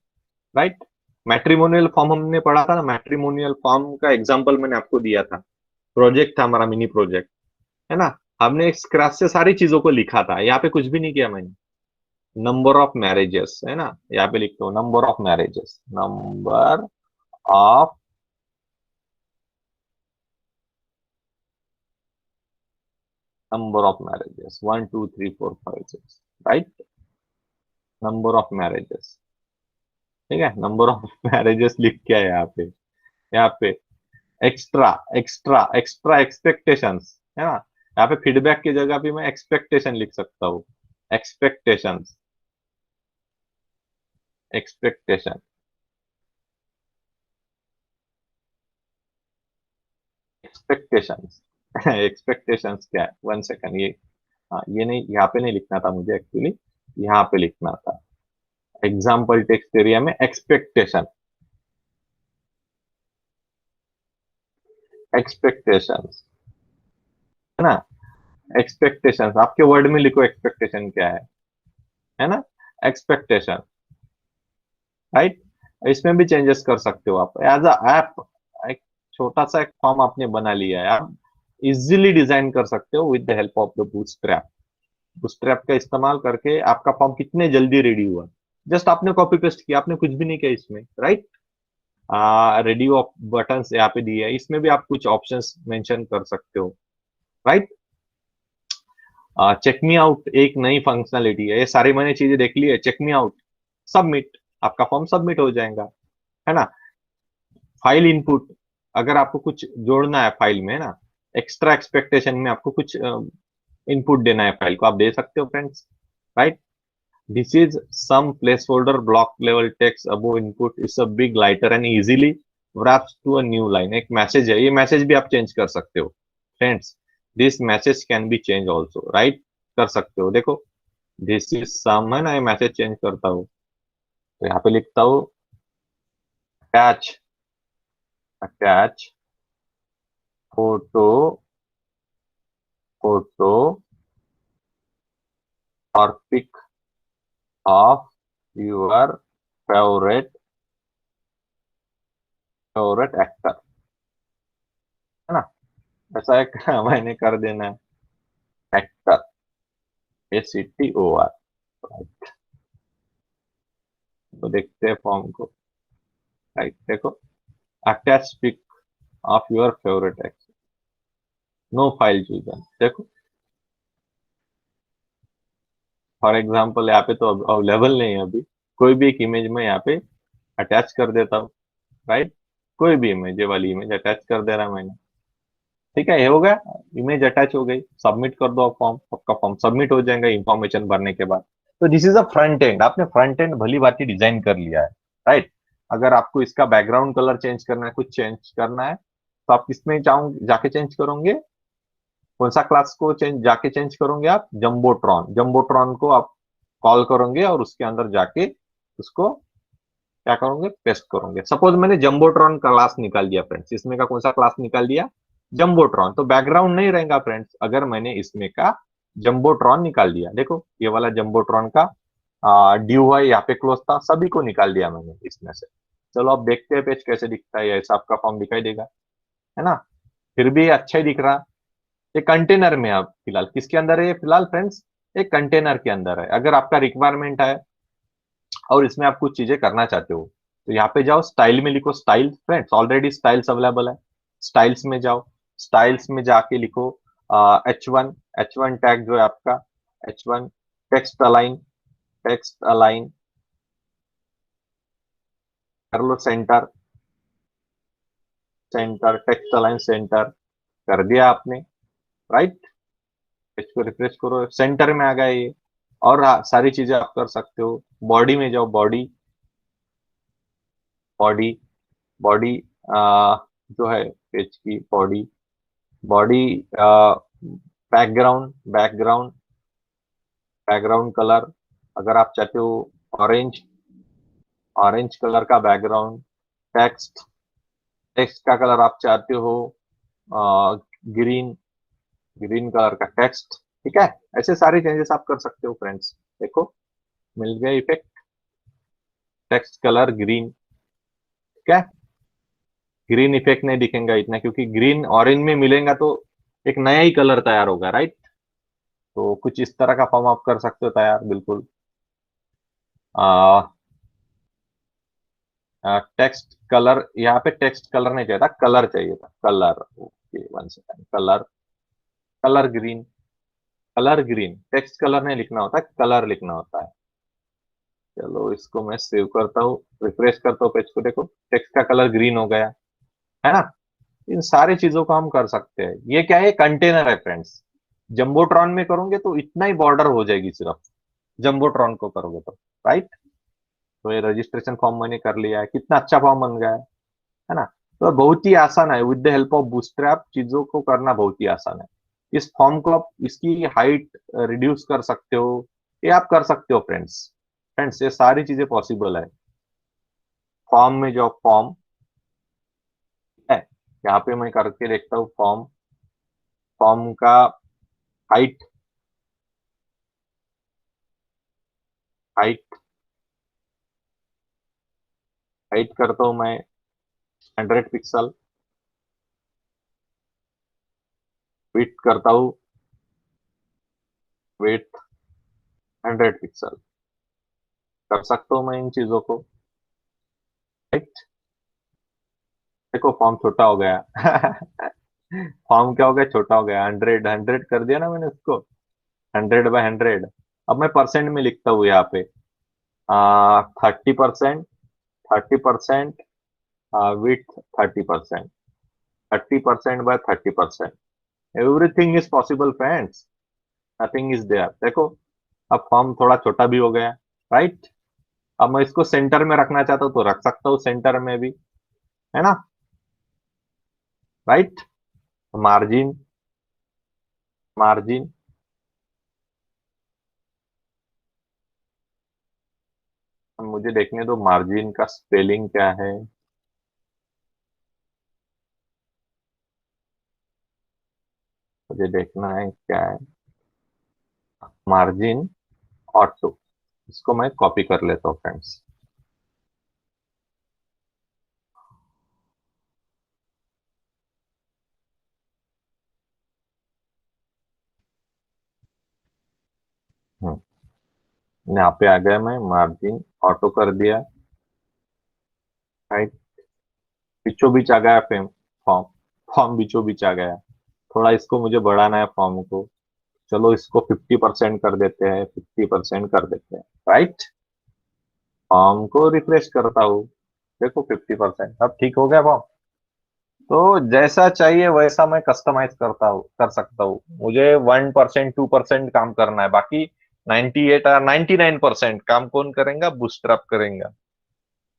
राइट। मैट्रिमोनियल फॉर्म हमने पढ़ा था ना, मैट्रिमोनियल फॉर्म का एग्जांपल मैंने आपको दिया था, प्रोजेक्ट था हमारा, मिनी प्रोजेक्ट, है ना। हमने स्क्रैच से सारी चीजों को लिखा था, यहाँ पे कुछ भी नहीं किया मैंने। नंबर ऑफ मैरिजेस, है ना, यहाँ पे लिखता हूँ number of marriages, number of number of marriages 1 2 3 4 5 6, right, number of marriages, ठीक है, नंबर ऑफ मैरिजेस लिख के है यहाँ पे एक्स्ट्रा एक्स्ट्रा एक्स्ट्रा एक्सपेक्टेशंस, है ना, यहाँ पे फीडबैक की जगह भी मैं एक्सपेक्टेशन लिख सकता हूँ, एक्सपेक्टेशंस, एक्सपेक्टेशन, एक्सपेक्टेशंस एक्सपेक्टेशंस क्या है, 1 सेकंड, ये, हाँ, ये नहीं, यहाँ पे नहीं लिखना था मुझे एक्चुअली, यहाँ पे लिखना था, एग्जाम्पल टेक्स्ट एरिया में एक्सपेक्टेशन, एक्सपेक्टेशंस, है ना, एक्सपेक्टेशन, आपके वर्ड में लिखो एक्सपेक्टेशन क्या है ना, एक्सपेक्टेशन, राइट। इसमें भी चेंजेस कर सकते हो आप एज अ ऐप। एक छोटा सा एक फॉर्म आपने बना लिया है, आप इजीली डिजाइन कर सकते हो with the help of the bootstrap. Bootstrap का इस्तेमाल करके आपका फॉर्म कितने जल्दी रेडी हुआ। जस्ट आपने कॉपी पेस्ट किया, आपने कुछ भी नहीं किया इसमें, राइट। रेडी ऑफ बटन्स यहाँ पे दिए है, इसमें भी आप कुछ ऑप्शंस मेंशन कर सकते हो, राइट। चेक मी आउट एक नई फंक्शनलिटी है, ये सारी मैंने चीजें देख ली है, चेक मी आउट, सबमिट, आपका फॉर्म सबमिट हो जाएगा, है ना। फाइल इनपुट, अगर आपको कुछ जोड़ना है फाइल में, है ना, एक्स्ट्रा एक्सपेक्टेशन में आपको कुछ इनपुट देना है फाइल को, आप दे सकते हो friends, right. This is some placeholder block level text above input is a big lighter and easily wraps to a new line, एक मैसेज है, ये मैसेज भी आप चेंज कर सकते हो friends. This message can be change also, right, कर सकते हो। देखो दिस इज सम, है ना, ये मैसेज चेंज करता हूँ, तो यहाँ पे लिखता हूँ अटैच, अटैच फोटो, फोटो और pic of your favourite, favourite actor, है ना, ऐसा एक मैंने कर देना है, एक्टर, ACTOR, राइट। तो देखते हैं फॉर्म को, राइट, देखो attach pic of your favourite actor, no file chosen, देखो फॉर एग्जाम्पल यहाँ पे तो अवेलेबल नहीं है अभी, कोई भी एक इमेज में यहाँ पे अटैच कर देता हूँ, राइट। कोई भी इमेज, ये वाली इमेज अटैच कर दे रहा मैंने, ठीक है, ये हो गया, इमेज अटैच हो गई, सबमिट कर दो फॉर्म, आपका फॉर्म सबमिट हो जाएगा इंफॉर्मेशन भरने के बाद। तो this is a front and, आपने फ्रंट एंड भली भांति डिजाइन कर लिया है, राइट। अगर आपको इसका बैकग्राउंड कलर चेंज करना है, कुछ चेंज करना है, तो आप किसमें चाहो जाके चेंज करोगे, कौन सा क्लास को चेंज जाके चेंज करोगे आप, जम्बोट्रॉन, जम्बोट्रॉन को आप कॉल करोगे और उसके अंदर जाके उसको क्या करोगे, पेस्ट करोगे। सपोज मैंने जम्बोट्रॉन क्लास निकाल दिया फ्रेंड्स, इसमें का कौन सा क्लास निकाल दिया, जम्बोट्रॉन, तो बैकग्राउंड नहीं रहेगा फ्रेंड्स अगर मैंने इसमें का जम्बोट्रॉन निकाल दिया। देखो ये वाला जम्बोट्रॉन का ड्यू है, यहाँ पे क्लोज था, सभी को निकाल दिया मैंने इसमें से। चलो अब देखते हैं पेज कैसे दिखता है, ऐसा आपका फॉर्म दिखाई देगा, है ना। फिर भी अच्छा ही दिख रहा। ये कंटेनर में अब फिलहाल किसके अंदर है, ये फिलहाल फ्रेंड्स एक कंटेनर के अंदर है। अगर आपका रिक्वायरमेंट है और इसमें आप कुछ चीजें करना चाहते हो, तो यहाँ पे जाओ स्टाइल में लिखो style, friends already styles available है, स्टाइल्स में जाओ, स्टाइल्स में जाके लिखो H1, H1 टैग जो है आपका, H1 text align, text align कर लो, centre, centre text align centre कर दिया आपने, राइट। इसको रिफ्रेश करो, सेंटर में आ गया ये। और सारी चीजें आप कर सकते हो, बॉडी में जाओ, बॉडी, बॉडी, बॉडी जो है पेज की body, body background, background, background colour, अगर आप चाहते हो ऑरेंज, ऑरेंज कलर का बैकग्राउंड, टेक्स्ट, टेक्स्ट का कलर आप चाहते हो ग्रीन, ग्रीन कलर का टेक्स्ट, ठीक है। ऐसे सारे चेंजेस आप कर सकते हो फ्रेंड्स, देखो मिल गया इफेक्ट, टेक्स्ट कलर ग्रीन, ठीक है। ग्रीन इफेक्ट नहीं दिखेगा इतना, क्योंकि ग्रीन ऑरेंज में मिलेगा तो एक नया ही कलर तैयार होगा, राइट। तो कुछ इस तरह का फॉर्म आप कर सकते हो तैयार, बिल्कुल। टेक्स्ट कलर, यहाँ पे टेक्स्ट कलर नहीं चाहिए था, कलर चाहिए था, colour, okay one second, colour, colour green, colour green, text colour नहीं लिखना होता, कलर लिखना होता है। चलो इसको मैं सेव करता हूँ, रिफ्रेश करता हूँ पेज को, देखो टेक्स्ट का कलर ग्रीन हो गया, है ना। इन सारी चीजों को हम कर सकते हैं। ये क्या है, कंटेनर है फ्रेंड्स। जंबोट्रॉन में करोगे तो इतना ही बॉर्डर हो जाएगी सिर्फ, जंबोट्रॉन को करोगे तो, राइट। तो ये रजिस्ट्रेशन फॉर्म मैंने कर लिया है, कितना अच्छा फॉर्म बन गया है ना। तो बहुत ही आसान है, with the help of bootstrap चीजों को करना बहुत ही आसान है। इस फॉर्म को आप इसकी हाइट रिड्यूस कर सकते हो, ये आप कर सकते हो फ्रेंड्स, फ्रेंड्स ये सारी चीजें पॉसिबल है। फॉर्म में जो फॉर्म है, यहाँ पे मैं करके देखता हूँ फॉर्म, फॉर्म का हाइट, हाइट हाइट करता हूं मैं 100 पिक्सल, विड्थ करता हूं, विड्थ 100 पिक्सल। कर सकता हूं मैं इन चीजों को, राइट। देखो फॉर्म छोटा हो गया। फॉर्म क्या हो गया, छोटा हो गया। 100 कर दिया ना मैंने उसको, 100/100। अब मैं परसेंट में लिखता हूँ यहाँ पे, 30%, 30%, with 30%, 30%/30%। Everything is possible friends, nothing is there. देखो अब फॉर्म थोड़ा छोटा भी हो गया, राइट। अब मैं इसको सेंटर में रखना चाहता हूँ तो रख सकता हूँ सेंटर में भी, है ना, राइट। मार्जिन, मार्जिन, मुझे देखने दो मार्जिन का स्पेलिंग क्या है। मुझे देखना है क्या है, मार्जिन ऑटो। इसको मैं कॉपी कर लेता हूँ फ्रेंड्स। यहाँ पे आ गया, मैं मार्जिन ऑटो कर दिया, राइट। बीचों बीच आ गया फॉर्म, फॉर्म बीचों बीच आ गया। थोड़ा इसको मुझे बढ़ाना है फॉर्म को, चलो इसको 50% कर देते हैं, 50% कर देते हैं, राइट। फॉर्म को रिफ्रेश करता हूँ, देखो 50%, अब ठीक हो गया फॉर्म। तो जैसा चाहिए वैसा मैं कस्टमाइज करता हूँ, कर सकता हूँ। मुझे 1%, 2% काम करना है, बाकी 98 और 99% काम कौन करेगा, बूस्ट्रैप करेगा।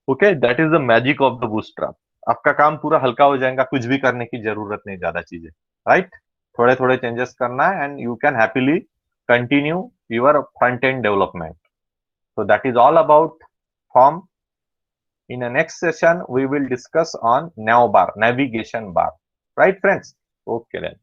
Okay, that is the magic of the bootstrap. आपका काम पूरा हल्का हो जाएगा, कुछ भी करने की जरूरत नहीं, ज्यादा चीजें, राइट। थोड़े थोड़े चेंजेस करना है and you can happily continue your front end development. So that is all about form. In the next session, we will discuss on nav bar, navigation bar. Right, friends? Okay then.